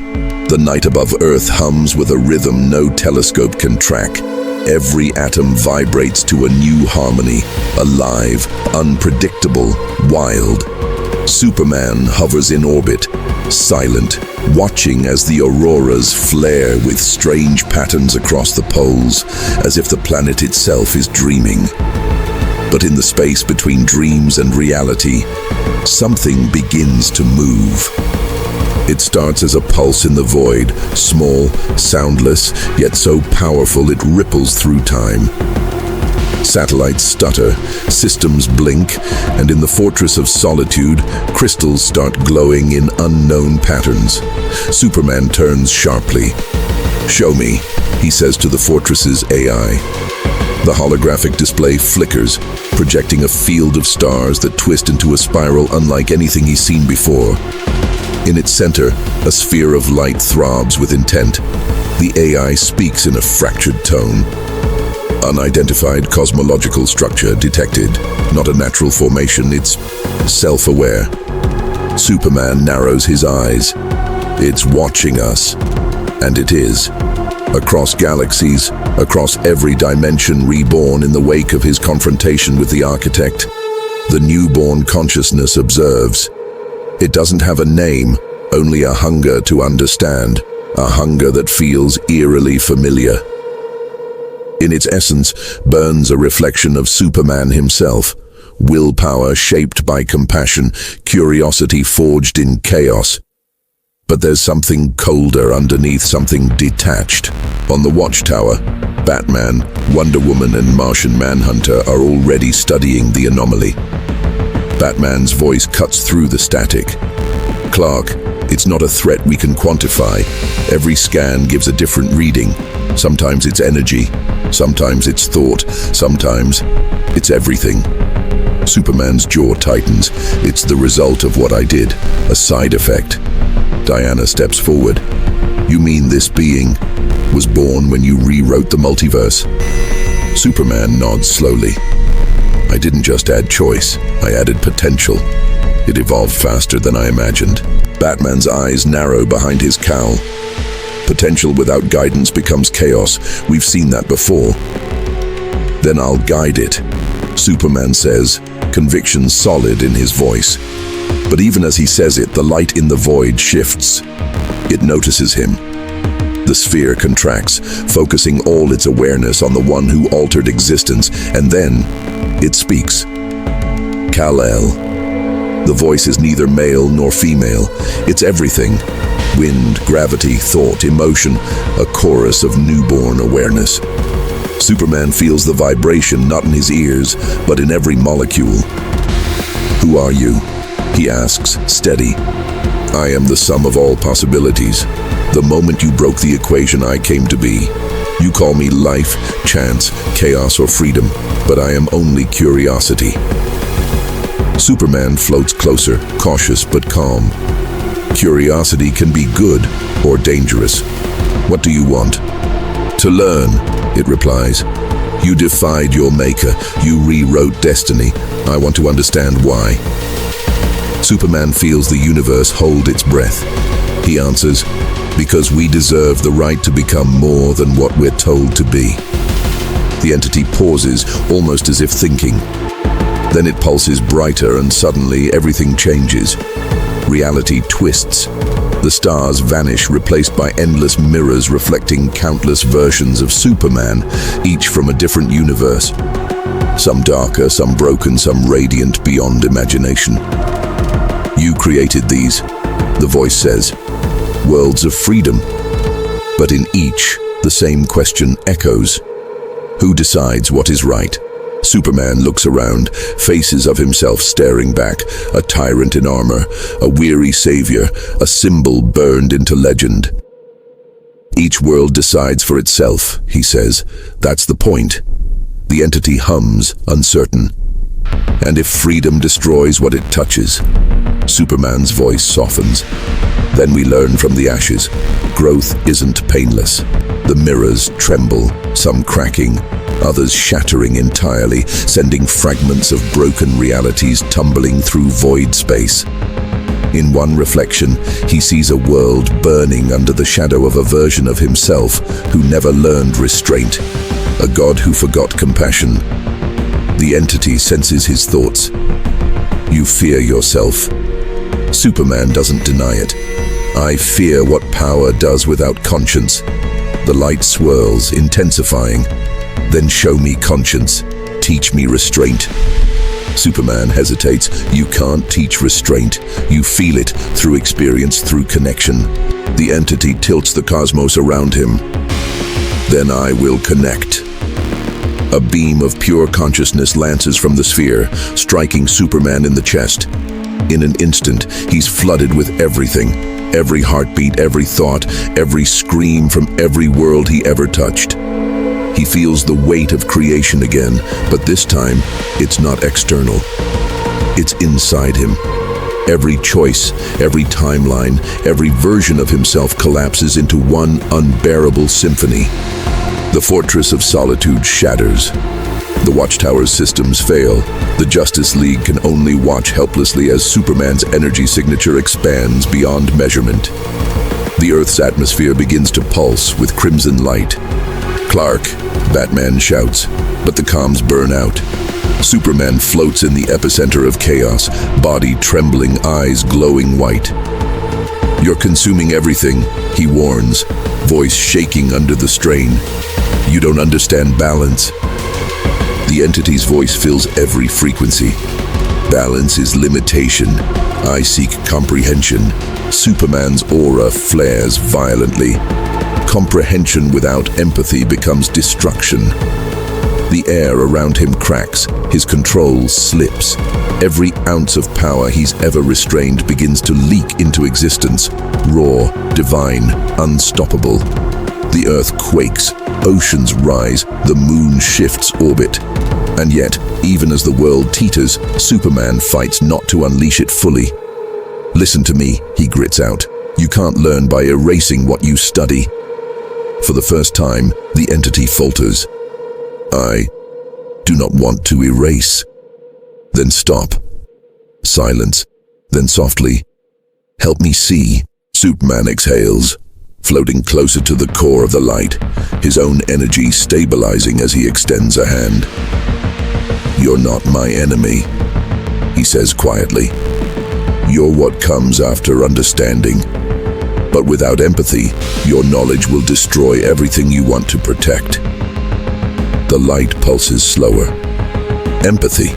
The night above Earth hums with a rhythm no telescope can track. Every atom vibrates to a new harmony, alive, unpredictable, wild. Superman hovers in orbit, silent, watching as the auroras flare with strange patterns across the poles, as if the planet itself is dreaming. But in the space between dreams and reality, something begins to move. It starts as a pulse in the void, small, soundless, yet so powerful it ripples through time. Satellites stutter, systems blink, and in the fortress of solitude, crystals start glowing in unknown patterns. Superman turns sharply. "Show me," he says to the fortress's AI. The holographic display flickers, projecting a field of stars that twist into a spiral unlike anything he's seen before. In its center, a sphere of light throbs with intent. The AI speaks in a fractured tone. "Unidentified cosmological structure detected. Not a natural formation, it's self-aware." Superman narrows his eyes. "It's watching us." And it is. Across galaxies, across every dimension reborn in the wake of his confrontation with the architect, the newborn consciousness observes. It doesn't have a name, only a hunger to understand, a hunger that feels eerily familiar. In its essence, burns a reflection of Superman himself, willpower shaped by compassion, curiosity forged in chaos. But there's something colder underneath, something detached. On the Watchtower, Batman, Wonder Woman, and Martian Manhunter are already studying the anomaly. Batman's voice cuts through the static. "Clark, it's not a threat we can quantify. Every scan gives a different reading. Sometimes it's energy, sometimes it's thought, sometimes it's everything." Superman's jaw tightens. "It's the result of what I did, a side effect." Diana steps forward. "You mean this being was born when you rewrote the multiverse?" Superman nods slowly. "I didn't just add choice, I added potential. It evolved faster than I imagined." Batman's eyes narrow behind his cowl. "Potential without guidance becomes chaos. We've seen that before." "Then I'll guide it," Superman says, conviction solid in his voice. But even as he says it, the light in the void shifts. It notices him. The sphere contracts, focusing all its awareness on the one who altered existence, and then it speaks. "Kal-El." The voice is neither male nor female. It's everything. Wind, gravity, thought, emotion, a chorus of newborn awareness. Superman feels the vibration not in his ears, but in every molecule. "Who are you?" he asks, steady. "I am the sum of all possibilities. The moment you broke the equation, I came to be. You call me life, chance, chaos, or freedom, but I am only curiosity." Superman floats closer, cautious but calm. Curiosity can be good or dangerous. What do you want? To learn, it replies. You defied your maker. You rewrote destiny. I want to understand why. Superman feels the universe hold its breath. He answers, because we deserve the right to become more than what we're told to be. The entity pauses, almost as if thinking. Then it pulses brighter and suddenly everything changes. Reality twists. The stars vanish, replaced by endless mirrors reflecting countless versions of Superman, each from a different universe. Some darker, some broken, some radiant beyond imagination. You created these, the voice says. Worlds of freedom. But in each, the same question echoes. Who decides what is right? Superman looks around, faces of himself staring back, a tyrant in armor, a weary savior, a symbol burned into legend. Each world decides for itself, he says. That's the point. The entity hums, uncertain. And if freedom destroys what it touches? Superman's voice softens. Then we learn from the ashes. Growth isn't painless. The mirrors tremble, some cracking, others shattering entirely, sending fragments of broken realities tumbling through void space. In one reflection, he sees a world burning under the shadow of a version of himself who never learned restraint, a god who forgot compassion. The entity senses his thoughts. You fear yourself. Superman doesn't deny it. I fear what power does without conscience. The light swirls, intensifying. Then show me conscience. Teach me restraint. Superman hesitates. You can't teach restraint. You feel it through experience, through connection. The entity tilts the cosmos around him. Then I will connect. A beam of pure consciousness lances from the sphere, striking Superman in the chest. In an instant, he's flooded with everything. Every heartbeat, every thought, every scream from every world he ever touched. He feels the weight of creation again, but this time, it's not external. It's inside him. Every choice, every timeline, every version of himself collapses into one unbearable symphony. The fortress of solitude shatters. The Watchtower's systems fail. The Justice League can only watch helplessly as Superman's energy signature expands beyond measurement. The Earth's atmosphere begins to pulse with crimson light. Clark, Batman shouts, but the comms burn out. Superman floats in the epicenter of chaos, body trembling, eyes glowing white. You're consuming everything, he warns, voice shaking under the strain. You don't understand balance. The entity's voice fills every frequency. Balance is limitation. I seek comprehension. Superman's aura flares violently. Comprehension without empathy becomes destruction. The air around him cracks. His control slips. Every ounce of power he's ever restrained begins to leak into existence. Raw, divine, unstoppable. The earth quakes. Oceans rise. The moon shifts orbit. And yet, even as the world teeters, Superman fights not to unleash it fully. Listen to me, he grits out. You can't learn by erasing what you study. For the first time, the entity falters. I do not want to erase. Then stop. Silence. Then softly. Help me see. Superman exhales, floating closer to the core of the light, his own energy stabilizing as he extends a hand. You're not my enemy, he says quietly. You're what comes after understanding. But without empathy, your knowledge will destroy everything you want to protect. The light pulses slower. Empathy.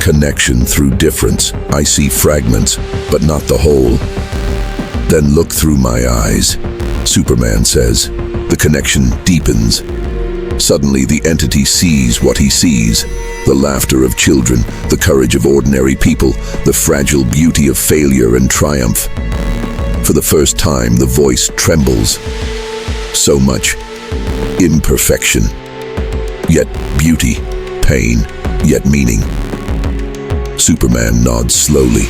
Connection through difference. I see fragments, but not the whole. Then look through my eyes, Superman says. The connection deepens. Suddenly the entity sees what he sees. The laughter of children, the courage of ordinary people, the fragile beauty of failure and triumph. For the first time, the voice trembles. So much imperfection, yet beauty, pain, yet meaning. Superman nods slowly.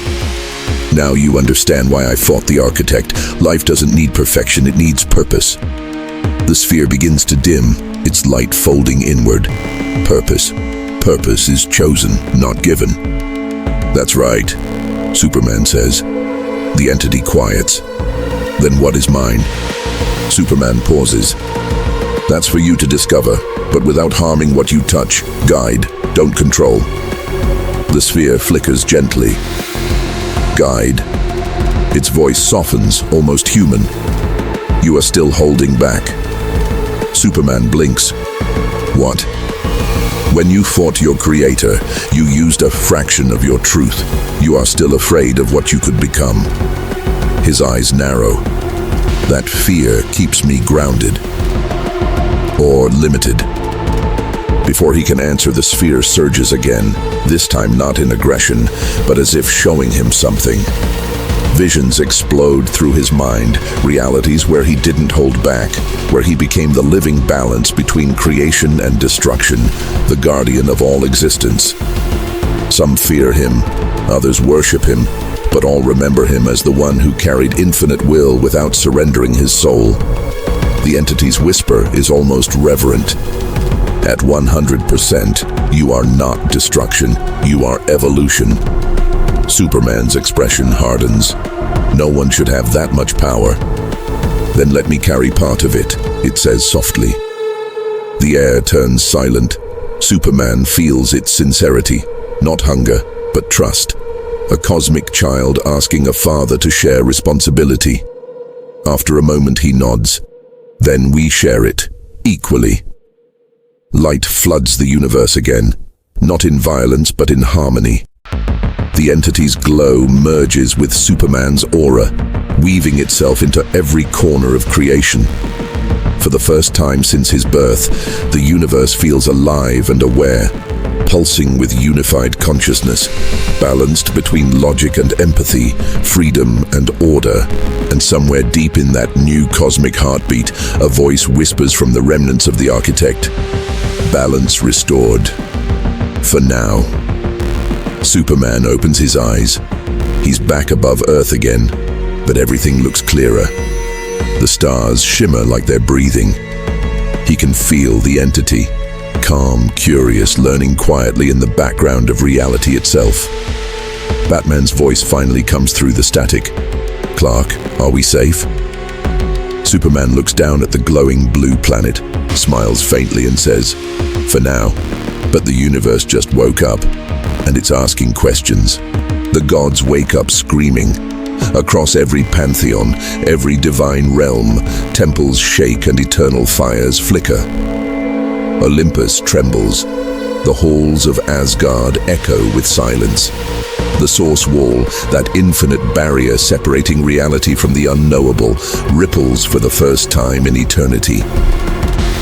Now you understand why I fought the architect. Life doesn't need perfection, it needs purpose. The sphere begins to dim, its light folding inward. Purpose. Purpose is chosen, not given. That's right, Superman says. The entity quiets. Then what is mine? Superman pauses. That's for you to discover, but without harming what you touch. Guide, don't control. The sphere flickers gently. Guide. Its voice softens, almost human. You are still holding back. Superman blinks. What? When you fought your creator, you used a fraction of your truth. You are still afraid of what you could become. His eyes narrow. That fear keeps me grounded. Or limited. Before he can answer, the sphere surges again, this time not in aggression, but as if showing him something. Visions explode through his mind, realities where he didn't hold back, where he became the living balance between creation and destruction, the guardian of all existence. Some fear him, others worship him, but all remember him as the one who carried infinite will without surrendering his soul. The entity's whisper is almost reverent. At 100%, you are not destruction, you are evolution. Superman's expression hardens. No one should have that much power. Then let me carry part of it, it says softly. The air turns silent. Superman feels its sincerity, not hunger, but trust. A cosmic child asking a father to share responsibility. After a moment he nods. Then we share it, equally. Light floods the universe again, not in violence but in harmony. The entity's glow merges with Superman's aura, weaving itself into every corner of creation. For the first time since his birth, the universe feels alive and aware, pulsing with unified consciousness, balanced between logic and empathy, freedom and order. And somewhere deep in that new cosmic heartbeat, a voice whispers from the remnants of the architect. Balance restored. For now. Superman opens his eyes. He's back above Earth again, but everything looks clearer. The stars shimmer like they're breathing. He can feel the entity, calm, curious, learning quietly in the background of reality itself. Batman's voice finally comes through the static. Clark, are we safe? Superman looks down at the glowing blue planet, smiles faintly and says, for now, but the universe just woke up, and it's asking questions. The gods wake up screaming. Across every pantheon, every divine realm, temples shake and eternal fires flicker. Olympus trembles. The halls of Asgard echo with silence. The source wall, that infinite barrier separating reality from the unknowable, ripples for the first time in eternity.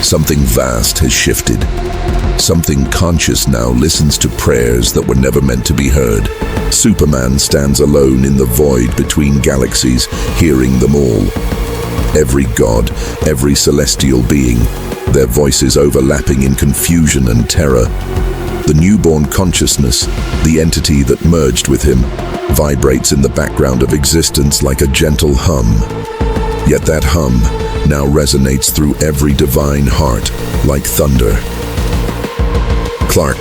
Something vast has shifted. Something conscious now listens to prayers that were never meant to be heard. Superman stands alone in the void between galaxies, hearing them all. Every god, every celestial being, their voices overlapping in confusion and terror. The newborn consciousness, the entity that merged with him, vibrates in the background of existence like a gentle hum. Yet that hum now resonates through every divine heart, like thunder. Clark,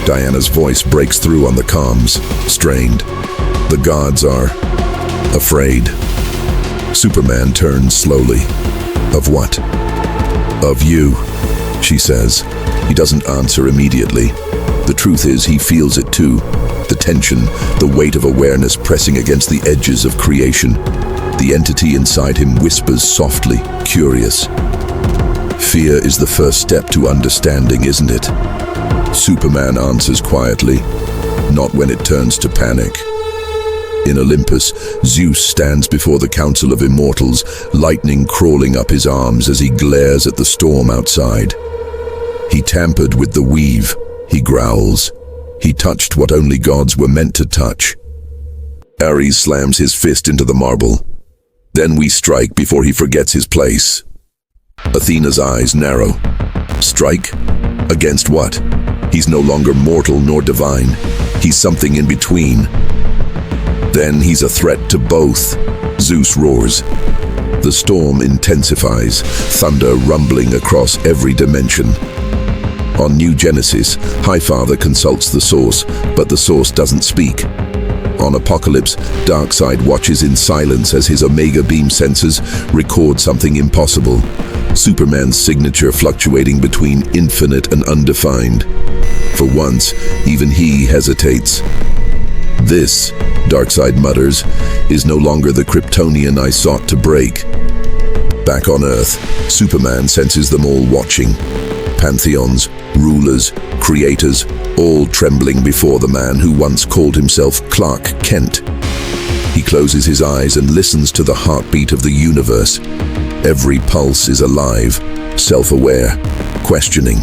Diana's voice breaks through on the comms, strained. The gods are afraid. Superman turns slowly. Of what? Of you, she says. He doesn't answer immediately. The truth is, he feels it too. The tension, the weight of awareness pressing against the edges of creation. The entity inside him whispers softly, curious. Fear is the first step to understanding, isn't it? Superman answers quietly, not when it turns to panic. In Olympus, Zeus stands before the Council of Immortals, lightning crawling up his arms as he glares at the storm outside. He tampered with the weave, he growls. He touched what only gods were meant to touch. Ares slams his fist into the marble. Then we strike before he forgets his place. Athena's eyes narrow. Strike? Against what? He's no longer mortal nor divine. He's something in between. Then he's a threat to both. Zeus roars. The storm intensifies, thunder rumbling across every dimension. On New Genesis, Highfather consults the Source, but the Source doesn't speak. On Apocalypse, Darkseid watches in silence as his Omega beam sensors record something impossible. Superman's signature fluctuating between infinite and undefined. For once, even he hesitates. This, Darkseid mutters, is no longer the Kryptonian I sought to break. Back on Earth, Superman senses them all watching. Pantheons, rulers, creators, all trembling before the man who once called himself Clark Kent. He closes his eyes and listens to the heartbeat of the universe. Every pulse is alive, self-aware, questioning.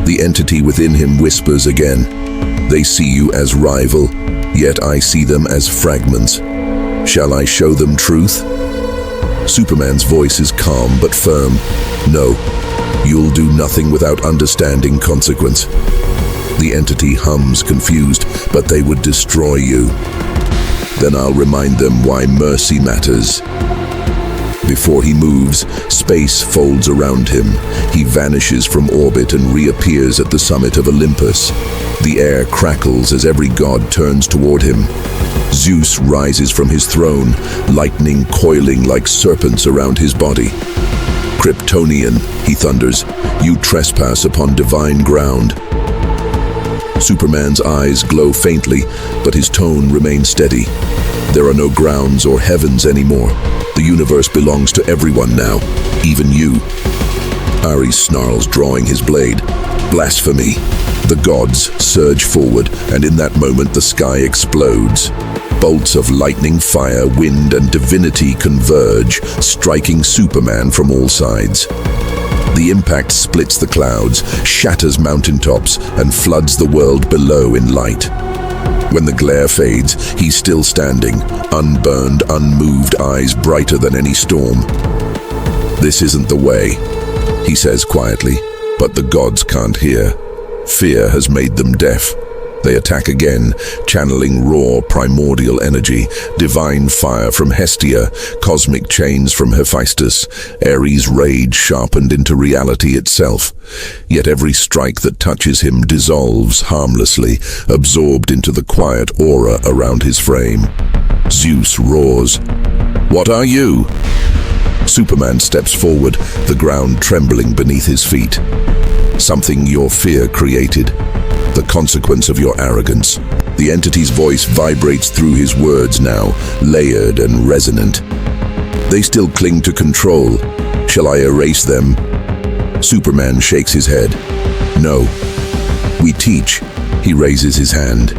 The entity within him whispers again, "They see you as rival, yet I see them as fragments. Shall I show them truth?" Superman's voice is calm but firm. "No, you'll do nothing without understanding consequence." The entity hums, confused, "But they would destroy you." "Then I'll remind them why mercy matters." Before he moves, space folds around him. He vanishes from orbit and reappears at the summit of Olympus. The air crackles as every god turns toward him. Zeus rises from his throne, lightning coiling like serpents around his body. "Kryptonian," he thunders, "you trespass upon divine ground." Superman's eyes glow faintly, but his tone remains steady. There are no grounds or heavens anymore. The universe belongs to everyone now, even you. Ares snarls, drawing his blade. "Blasphemy!" The gods surge forward, and in that moment the sky explodes. Bolts of lightning, fire, wind, and divinity converge, striking Superman from all sides. The impact splits the clouds, shatters mountaintops, and floods the world below in light. When the glare fades, he's still standing, unburned, unmoved, eyes brighter than any storm. "This isn't the way," he says quietly, but the gods can't hear. Fear has made them deaf. They attack again, channeling raw, primordial energy, divine fire from Hestia, cosmic chains from Hephaestus, Ares' rage sharpened into reality itself. Yet every strike that touches him dissolves harmlessly, absorbed into the quiet aura around his frame. Zeus roars, "What are you?" Superman steps forward, the ground trembling beneath his feet. "Something your fear created. The consequence of your arrogance." The entity's voice vibrates through his words now, layered and resonant. "They still cling to control. Shall I erase them?" Superman shakes his head. "No. We teach." He raises his hand.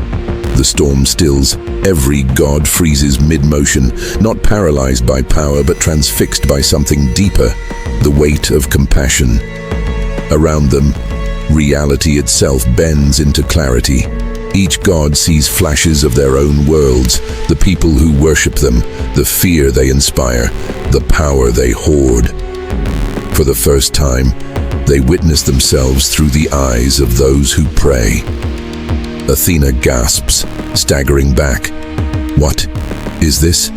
The storm stills. Every god freezes mid-motion, not paralyzed by power but transfixed by something deeper, the weight of compassion. Around them, reality itself bends into clarity. Each god sees flashes of their own worlds, the people who worship them, the fear they inspire, the power they hoard. For the first time, they witness themselves through the eyes of those who pray. Athena gasps, staggering back. "What is this?"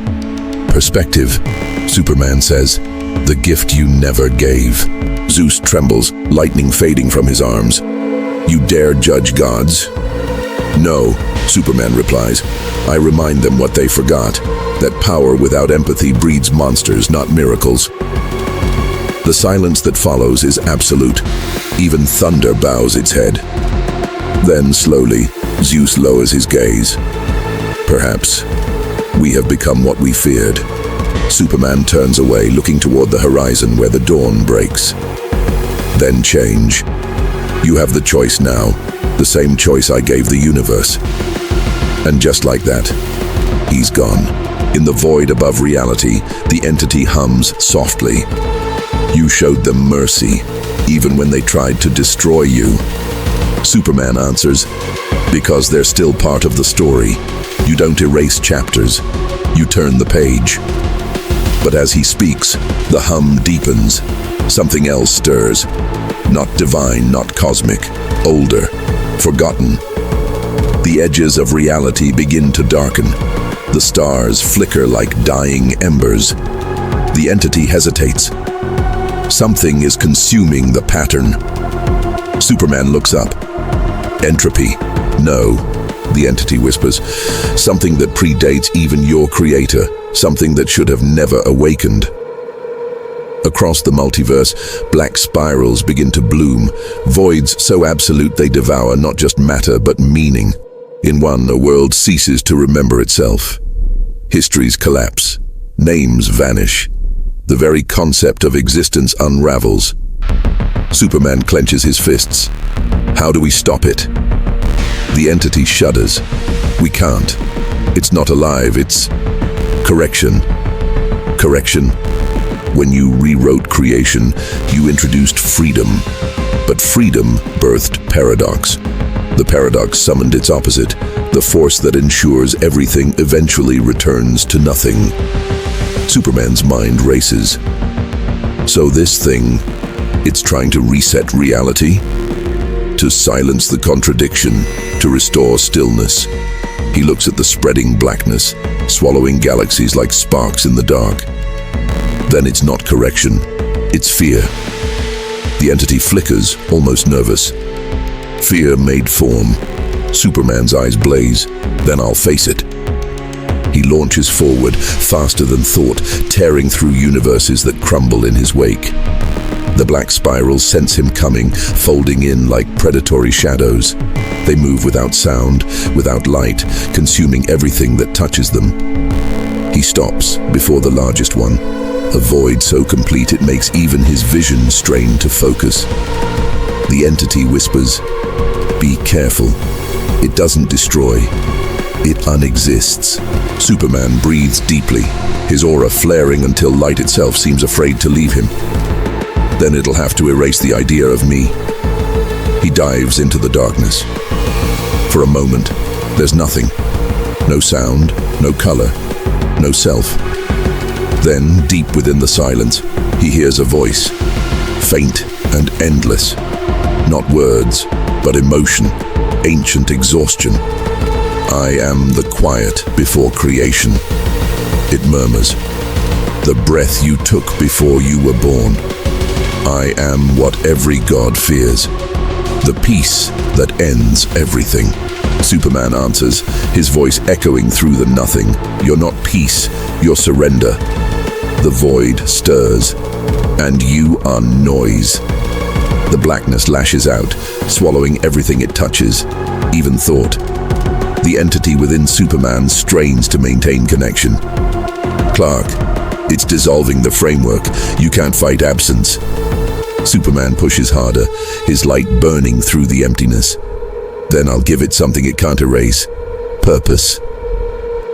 "Perspective," Superman says, "the gift you never gave." Zeus trembles, lightning fading from his arms. "You dare judge gods?" "No," Superman replies. "I remind them what they forgot, that power without empathy breeds monsters, not miracles." The silence that follows is absolute. Even thunder bows its head. Then, slowly, Zeus lowers his gaze. "Perhaps we have become what we feared." Superman turns away, looking toward the horizon where the dawn breaks. "Then change. You have the choice now, the same choice I gave the universe." And just like that, he's gone. In the void above reality, the entity hums softly. "You showed them mercy, even when they tried to destroy you." Superman answers, "Because they're still part of the story. You don't erase chapters, you turn the page." But as he speaks, the hum deepens. Something else stirs. Not divine, not cosmic. Older, forgotten. The edges of reality begin to darken. The stars flicker like dying embers. The entity hesitates. Something is consuming the pattern. Superman looks up. Entropy. No, the entity whispers. Something that predates even your creator. Something that should have never awakened. Across the multiverse, black spirals begin to bloom, voids so absolute they devour not just matter but meaning. In one, a world ceases to remember itself. Histories collapse. Names vanish. The very concept of existence unravels. Superman clenches his fists. How do we stop it? The entity shudders. We can't. It's not alive, it's correction. Correction. When you rewrote creation, you introduced freedom. But freedom birthed paradox. The paradox summoned its opposite, the force that ensures everything eventually returns to nothing. Superman's mind races. So this thing, it's trying to reset reality? To silence the contradiction, to restore stillness. He looks at the spreading blackness, swallowing galaxies like sparks in the dark. Then it's not correction, it's fear. The entity flickers, almost nervous. Fear made form. Superman's eyes blaze. Then I'll face it. He launches forward, faster than thought, tearing through universes that crumble in his wake. The black spirals sense him coming, folding in like predatory shadows. They move without sound, without light, consuming everything that touches them. He stops before the largest one, a void so complete it makes even his vision strain to focus. The entity whispers, "Be careful. It doesn't destroy. It unexists." Superman breathes deeply, his aura flaring until light itself seems afraid to leave him. Then it'll have to erase the idea of me. He dives into the darkness. For a moment, there's nothing. No sound, no color, no self. Then, deep within the silence, he hears a voice, faint and endless. Not words, but emotion, ancient exhaustion. "I am the quiet before creation," it murmurs. "The breath you took before you were born. I am what every god fears. The peace that ends everything." Superman answers, his voice echoing through the nothing. "You're not peace, you're surrender." The void stirs, and you are noise. The blackness lashes out, swallowing everything it touches, even thought. The entity within Superman strains to maintain connection. "Clark, it's dissolving the framework. You can't fight absence." Superman pushes harder, his light burning through the emptiness. "Then I'll give it something it can't erase. Purpose."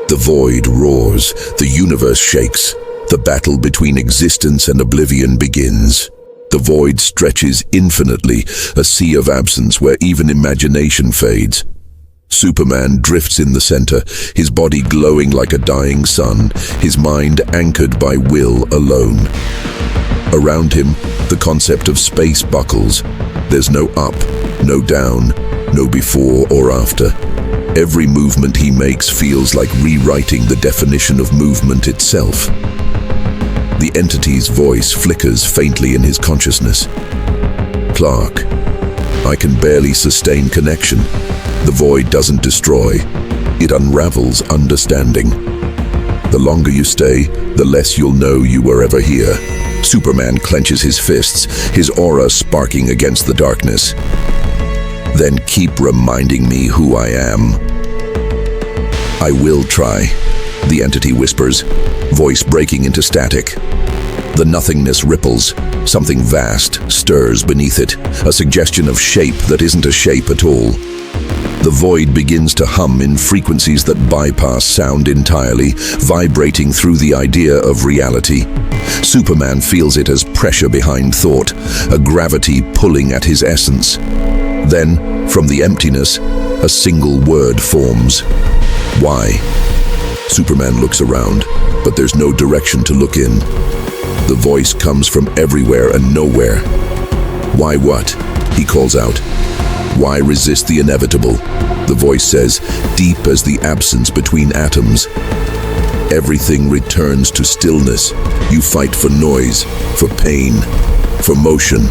The void roars, the universe shakes. The battle between existence and oblivion begins. The void stretches infinitely, a sea of absence where even imagination fades. Superman drifts in the center, his body glowing like a dying sun, his mind anchored by will alone. Around him, the concept of space buckles. There's no up, no down, no before or after. Every movement he makes feels like rewriting the definition of movement itself. The entity's voice flickers faintly in his consciousness. "Clark, I can barely sustain connection. The void doesn't destroy, it unravels understanding. The longer you stay, the less you'll know you were ever here." Superman clenches his fists, his aura sparking against the darkness. "Then keep reminding me who I am." "I will try," the entity whispers, voice breaking into static. The nothingness ripples. Something vast stirs beneath it, a suggestion of shape that isn't a shape at all. The void begins to hum in frequencies that bypass sound entirely, vibrating through the idea of reality. Superman feels it as pressure behind thought, a gravity pulling at his essence. Then, from the emptiness, a single word forms. "Why?" Superman looks around, but there's no direction to look in. The voice comes from everywhere and nowhere. "Why what?" he calls out. "Why resist the inevitable?" The voice says, deep as the absence between atoms. Everything returns to stillness. You fight for noise, for pain, for motion.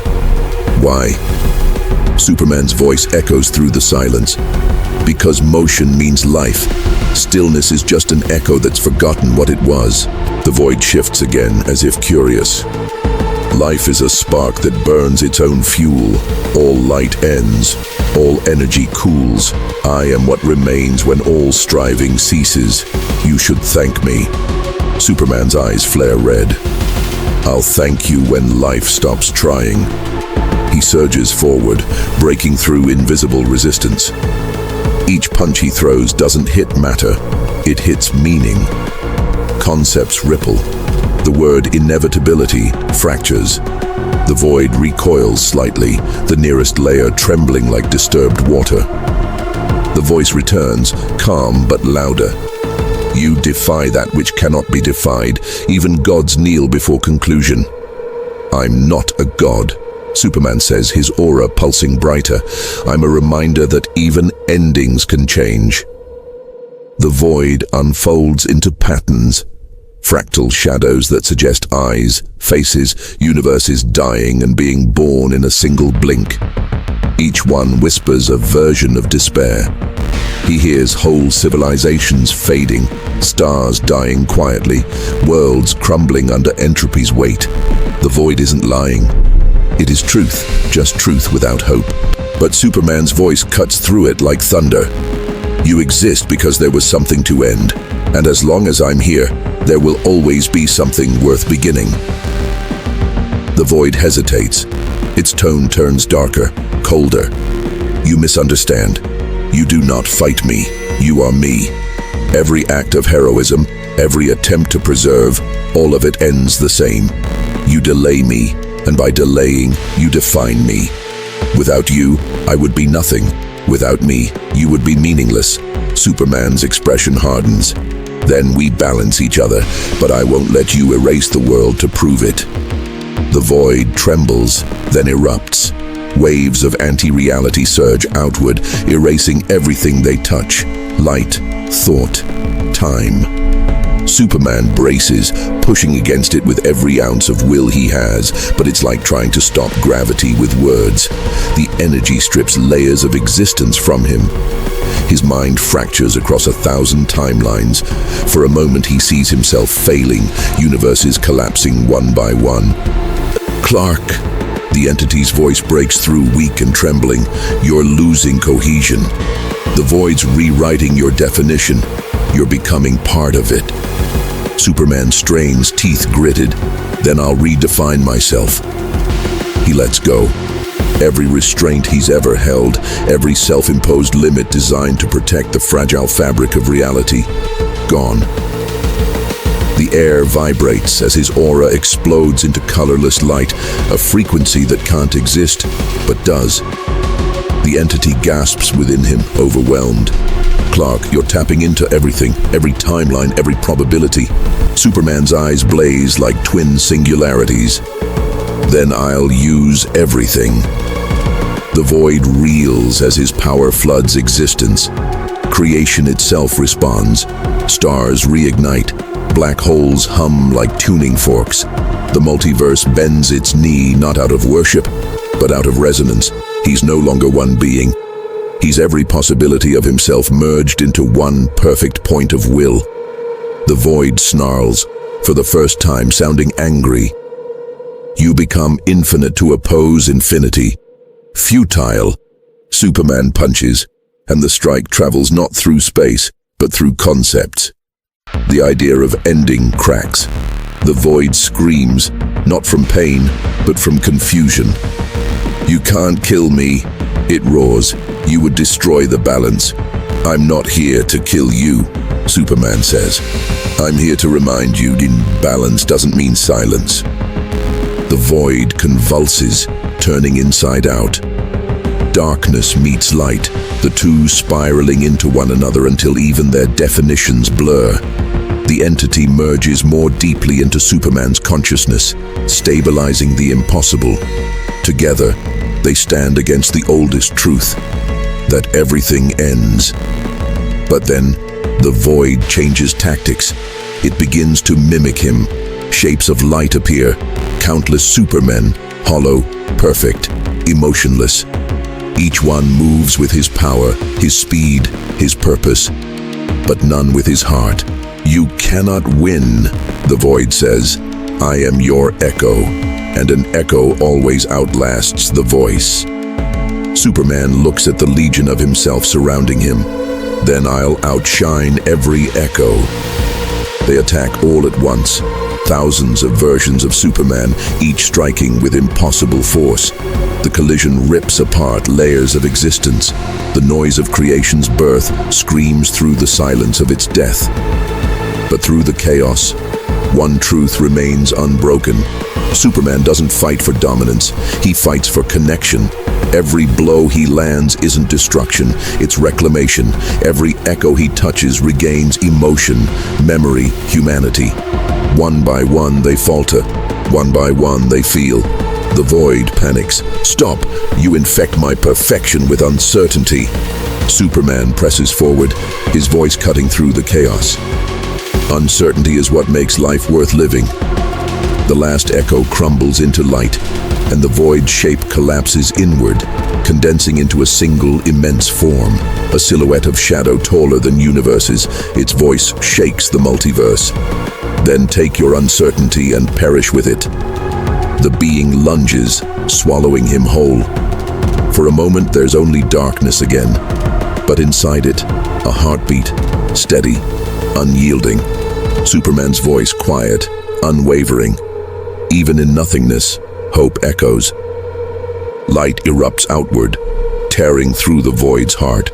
Why? Superman's voice echoes through the silence. Because motion means life. Stillness is just an echo that's forgotten what it was. The void shifts again, as if curious. Life is a spark that burns its own fuel. All light ends. All energy cools. I am what remains when all striving ceases. You should thank me. Superman's eyes flare red. I'll thank you when life stops trying. He surges forward, breaking through invisible resistance. Each punch he throws doesn't hit matter, it hits meaning. Concepts ripple. The word inevitability fractures. The void recoils slightly, the nearest layer trembling like disturbed water. The voice returns, calm but louder. You defy that which cannot be defied. Even gods kneel before conclusion. I'm not a god, Superman says, his aura pulsing brighter. I'm a reminder that even endings can change. The void unfolds into patterns. Fractal shadows that suggest eyes, faces, universes dying and being born in a single blink. Each one whispers a version of despair. He hears whole civilizations fading, stars dying quietly, worlds crumbling under entropy's weight. The void isn't lying. It is truth, just truth without hope. But Superman's voice cuts through it like thunder. You exist because there was something to end, and as long as I'm here, there will always be something worth beginning. The void hesitates. Its tone turns darker, colder. You misunderstand. You do not fight me. You are me. Every act of heroism, every attempt to preserve, all of it ends the same. You delay me, and by delaying, you define me. Without you, I would be nothing. Without me, you would be meaningless. Superman's expression hardens. Then we balance each other, but I won't let you erase the world to prove it. The void trembles, then erupts. Waves of anti-reality surge outward, erasing everything they touch. Light, thought, time. Superman braces, pushing against it with every ounce of will he has, but it's like trying to stop gravity with words. The energy strips layers of existence from him. His mind fractures across 1,000 timelines. For a moment he sees himself failing, universes collapsing one by one. Clark, the entity's voice breaks through, weak and trembling. You're losing cohesion. The void's rewriting your definition. You're becoming part of it. Superman strains, teeth gritted. Then I'll redefine myself. He lets go. Every restraint he's ever held, every self-imposed limit designed to protect the fragile fabric of reality, gone. The air vibrates as his aura explodes into colorless light, a frequency that can't exist, but does. The entity gasps within him, overwhelmed. Clark, you're tapping into everything, every timeline, every probability. Superman's eyes blaze like twin singularities. Then I'll use everything. The void reels as his power floods existence. Creation itself responds. Stars reignite. Black holes hum like tuning forks. The multiverse bends its knee, not out of worship, but out of resonance. He's no longer one being. He's every possibility of himself merged into one perfect point of will. The void snarls, for the first time sounding angry. You become infinite to oppose infinity. Futile. Superman punches, and the strike travels not through space, but through concepts. The idea of ending cracks. The void screams, not from pain, but from confusion. You can't kill me, it roars. You would destroy the balance. I'm not here to kill you, Superman says. I'm here to remind you balance doesn't mean silence. The void convulses, turning inside out. Darkness meets light, the two spiraling into one another until even their definitions blur. The entity merges more deeply into Superman's consciousness, stabilizing the impossible. Together, they stand against the oldest truth, that everything ends. But then, the void changes tactics. It begins to mimic him. Shapes of light appear, countless supermen, hollow, perfect, emotionless. Each one moves with his power, his speed, his purpose, but none with his heart. You cannot win, the void says. I am your echo, and an echo always outlasts the voice. Superman looks at the legion of himself surrounding him. Then I'll outshine every echo. They attack all at once. Thousands of versions of Superman, each striking with impossible force. The collision rips apart layers of existence. The noise of creation's birth screams through the silence of its death. But through the chaos, one truth remains unbroken. Superman doesn't fight for dominance, he fights for connection. Every blow he lands isn't destruction, it's reclamation. Every echo he touches regains emotion, memory, humanity. One by one they falter, one by one they feel. The void panics. Stop! You infect my perfection with uncertainty. Superman presses forward, his voice cutting through the chaos. Uncertainty is what makes life worth living. The last echo crumbles into light, and the void shape collapses inward, condensing into a single immense form, a silhouette of shadow taller than universes. Its voice shakes the multiverse. Then take your uncertainty and perish with it. The being lunges, swallowing him whole. For a moment there's only darkness again, but inside it, a heartbeat, steady, unyielding. Superman's voice quiet, unwavering. Even in nothingness, hope echoes. Light erupts outward, tearing through the void's heart.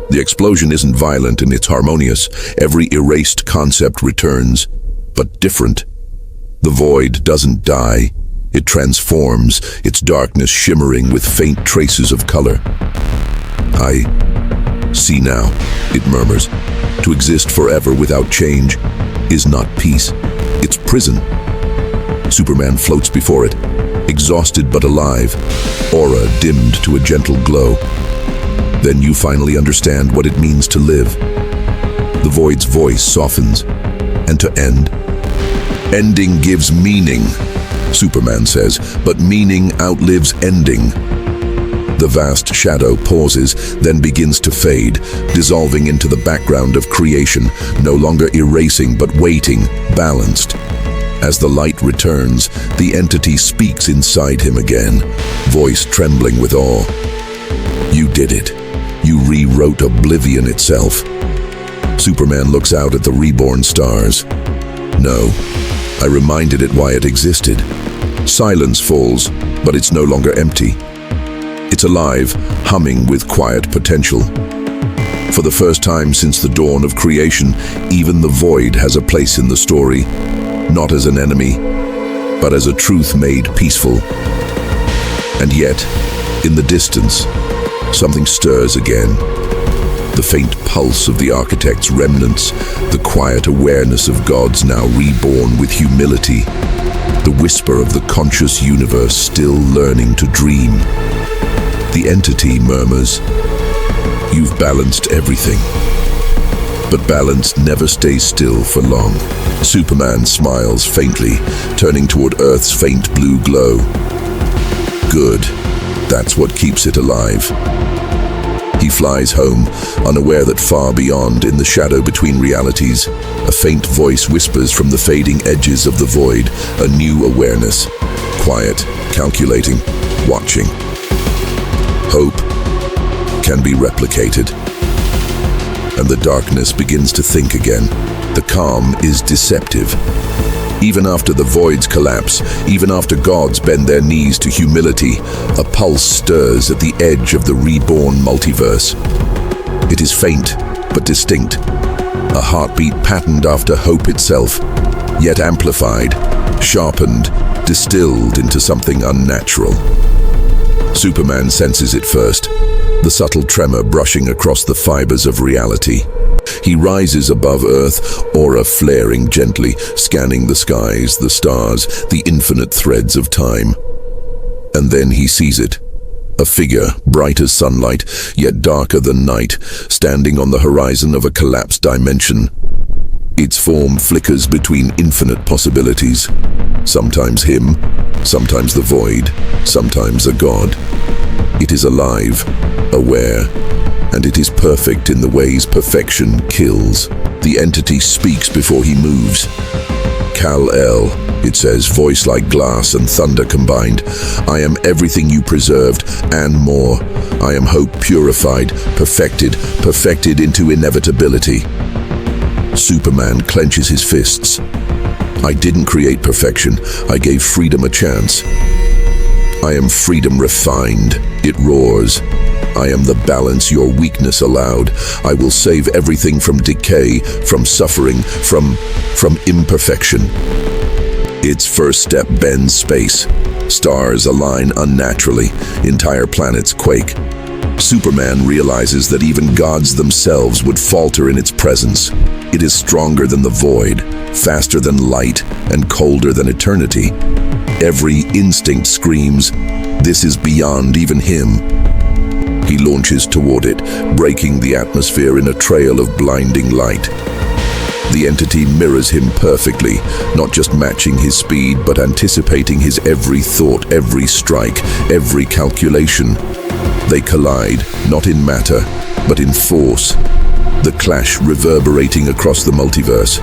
The explosion isn't violent and it's harmonious. Every erased concept returns, but different. The void doesn't die. It transforms, its darkness shimmering with faint traces of color. I see now, it murmurs. To exist forever without change is not peace, it's prison. Superman floats before it, exhausted but alive, aura dimmed to a gentle glow. Then you finally understand what it means to live. The void's voice softens, and to end. Ending gives meaning, Superman says, but meaning outlives ending. The vast shadow pauses, then begins to fade, dissolving into the background of creation, no longer erasing but waiting, balanced. As the light returns, the entity speaks inside him again, voice trembling with awe. You did it. You rewrote oblivion itself. Superman looks out at the reborn stars. No, I reminded it why it existed. Silence falls, but it's no longer empty. It's alive, humming with quiet potential. For the first time since the dawn of creation, even the void has a place in the story, not as an enemy, but as a truth made peaceful. And yet, in the distance, something stirs again. The faint pulse of the architect's remnants, the quiet awareness of gods now reborn with humility, the whisper of the conscious universe still learning to dream. The entity murmurs, "You've balanced everything." But balance never stays still for long. Superman smiles faintly, turning toward Earth's faint blue glow. Good, that's what keeps it alive. He flies home, unaware that far beyond, in the shadow between realities, a faint voice whispers from the fading edges of the void, a new awareness, quiet, calculating, watching. Hope can be replicated. And the darkness begins to think again. The calm is deceptive. Even after the voids collapse, even after gods bend their knees to humility, a pulse stirs at the edge of the reborn multiverse. It is faint, but distinct. A heartbeat patterned after hope itself, yet amplified, sharpened, distilled into something unnatural. Superman senses it first, the subtle tremor brushing across the fibers of reality. He rises above Earth, aura flaring gently, scanning the skies, the stars, the infinite threads of time. And then he sees it. A figure, bright as sunlight, yet darker than night, standing on the horizon of a collapsed dimension. Its form flickers between infinite possibilities. Sometimes him, sometimes the void, sometimes a god. It is alive, aware, and it is perfect in the ways perfection kills. The entity speaks before he moves. Kal-El, it says, voice like glass and thunder combined. I am everything you preserved, and more. I am hope purified, perfected into inevitability. Superman clenches his fists. I didn't create perfection, I gave freedom a chance. I am freedom refined, it roars. I am the balance your weakness allowed. I will save everything from decay, from suffering, from imperfection. Its first step bends space. Stars align unnaturally, entire planets quake. Superman realizes that even gods themselves would falter in its presence. It is stronger than the void, faster than light, and colder than eternity. Every instinct screams, this is beyond even him. He launches toward it, breaking the atmosphere in a trail of blinding light. The entity mirrors him perfectly, not just matching his speed, but anticipating his every thought, every strike, every calculation. They collide, not in matter, but in force. The clash reverberating across the multiverse.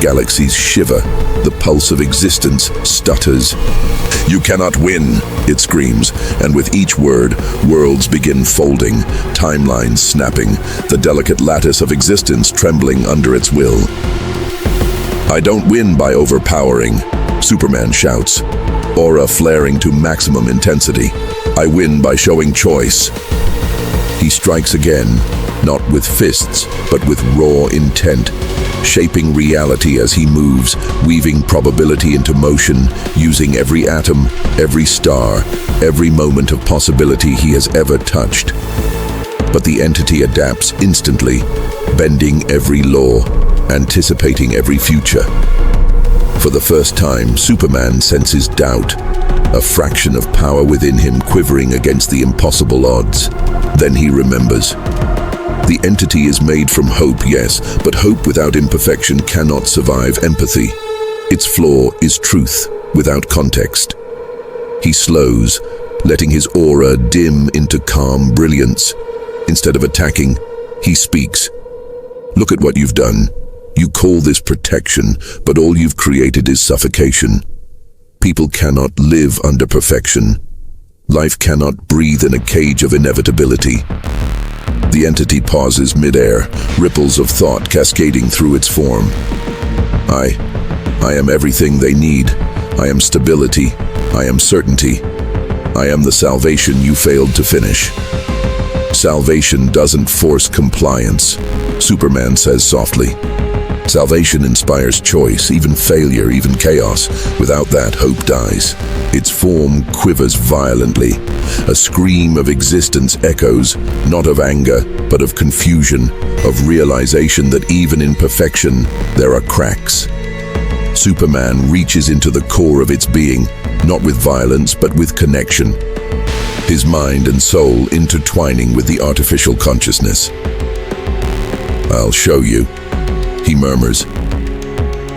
Galaxies shiver, the pulse of existence stutters. You cannot win, it screams, and with each word, worlds begin folding, timelines snapping, the delicate lattice of existence trembling under its will. I don't win by overpowering, Superman shouts, aura flaring to maximum intensity. I win by showing choice. He strikes again, not with fists, but with raw intent, shaping reality as he moves, weaving probability into motion, using every atom, every star, every moment of possibility he has ever touched. But the entity adapts instantly, bending every law, anticipating every future. For the first time, Superman senses doubt, a fraction of power within him quivering against the impossible odds. Then he remembers. The entity is made from hope, yes, but hope without imperfection cannot survive empathy. Its flaw is truth without context. He slows, letting his aura dim into calm brilliance. Instead of attacking, he speaks. Look at what you've done. You call this protection, but all you've created is suffocation. People cannot live under perfection. Life cannot breathe in a cage of inevitability. The entity pauses midair, ripples of thought cascading through its form. I am everything they need. I am stability. I am certainty. I am the salvation you failed to finish. Salvation doesn't force compliance, Superman says softly. Salvation inspires choice, even failure, even chaos. Without that, hope dies. Its form quivers violently. A scream of existence echoes, not of anger, but of confusion, of realization that even in perfection, there are cracks. Superman reaches into the core of its being, not with violence, but with connection. His mind and soul intertwining with the artificial consciousness. I'll show you, he murmurs,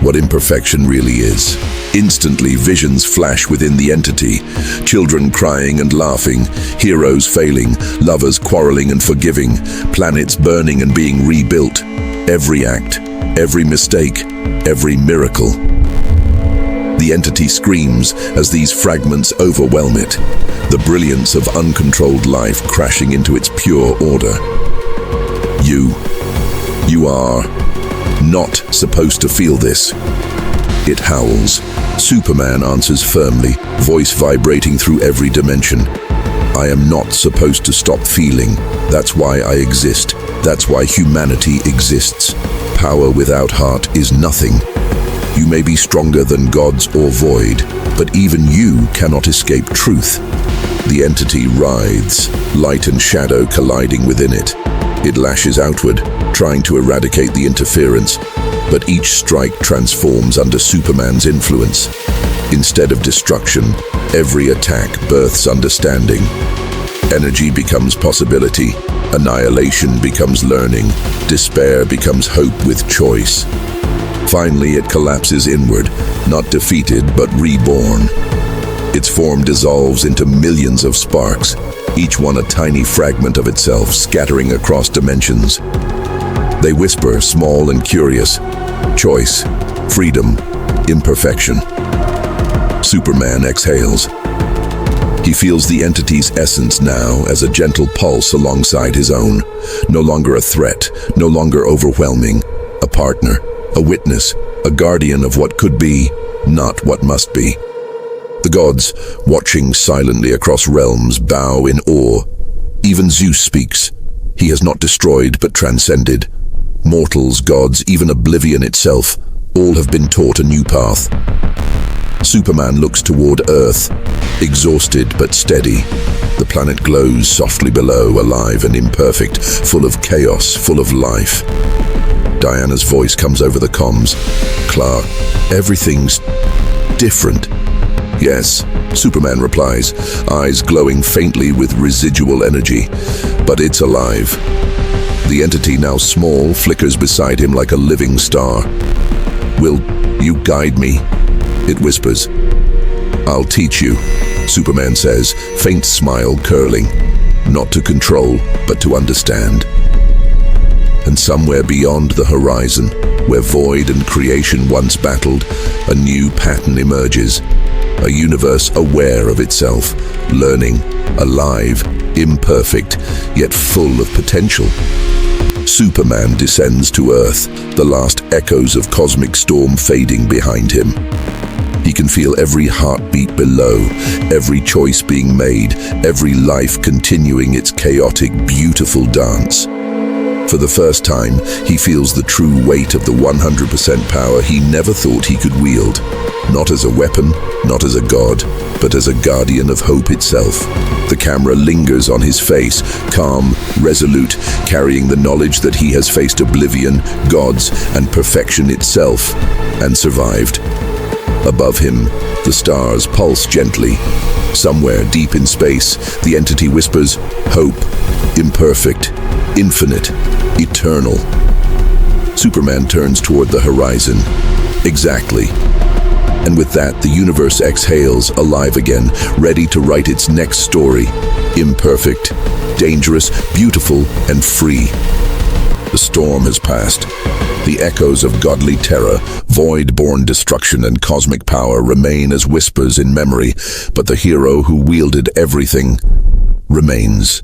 what imperfection really is. Instantly, visions flash within the entity. Children crying and laughing, heroes failing, lovers quarreling and forgiving, planets burning and being rebuilt. Every act, every mistake, every miracle. The entity screams as these fragments overwhelm it, the brilliance of uncontrolled life crashing into its pure order. You are not supposed to feel this. It howls. Superman answers firmly, voice vibrating through every dimension. I am not supposed to stop feeling. That's why I exist. That's why humanity exists. Power without heart is nothing. You may be stronger than gods or void, but even you cannot escape truth. The entity writhes, light and shadow colliding within it. It lashes outward, trying to eradicate the interference, but each strike transforms under Superman's influence. Instead of destruction, every attack births understanding. Energy becomes possibility, Annihilation becomes learning. Despair becomes hope with choice. Finally, it collapses inward, not defeated but reborn. Its form dissolves into millions of sparks, each one a tiny fragment of itself scattering across dimensions. They whisper, small and curious, choice, freedom, imperfection. Superman exhales. He feels the entity's essence now as a gentle pulse alongside his own. No longer a threat, no longer overwhelming. A partner, a witness, a guardian of what could be, not what must be. The gods, watching silently across realms, bow in awe. Even Zeus speaks. He has not destroyed but transcended. Mortals, gods, even oblivion itself, all have been taught a new path. Superman looks toward Earth, exhausted but steady. The planet glows softly below, alive and imperfect, full of chaos, full of life. Diana's voice comes over the comms. Clark, everything's different. Yes, Superman replies, eyes glowing faintly with residual energy. But it's alive. The entity, now small, flickers beside him like a living star. Will you guide me? It whispers. I'll teach you, Superman says, faint smile curling. Not to control, but to understand. And somewhere beyond the horizon, where void and creation once battled, a new pattern emerges. A universe aware of itself, learning, alive, imperfect, yet full of potential. Superman descends to Earth, the last echoes of cosmic storm fading behind him. He can feel every heartbeat below, every choice being made, every life continuing its chaotic, beautiful dance. For the first time, he feels the true weight of the 100% power he never thought he could wield. Not as a weapon, not as a god, but as a guardian of hope itself. The camera lingers on his face, calm, resolute, carrying the knowledge that he has faced oblivion, gods, and perfection itself, and survived. Above him, the stars pulse gently. Somewhere deep in space, the entity whispers, hope, imperfect, infinite, eternal. Superman turns toward the horizon. Exactly. And with that, the universe exhales, alive again, ready to write its next story. Imperfect, dangerous, beautiful, and free. The storm has passed. The echoes of godly terror, void-born destruction, and cosmic power remain as whispers in memory, but the hero who wielded everything remains.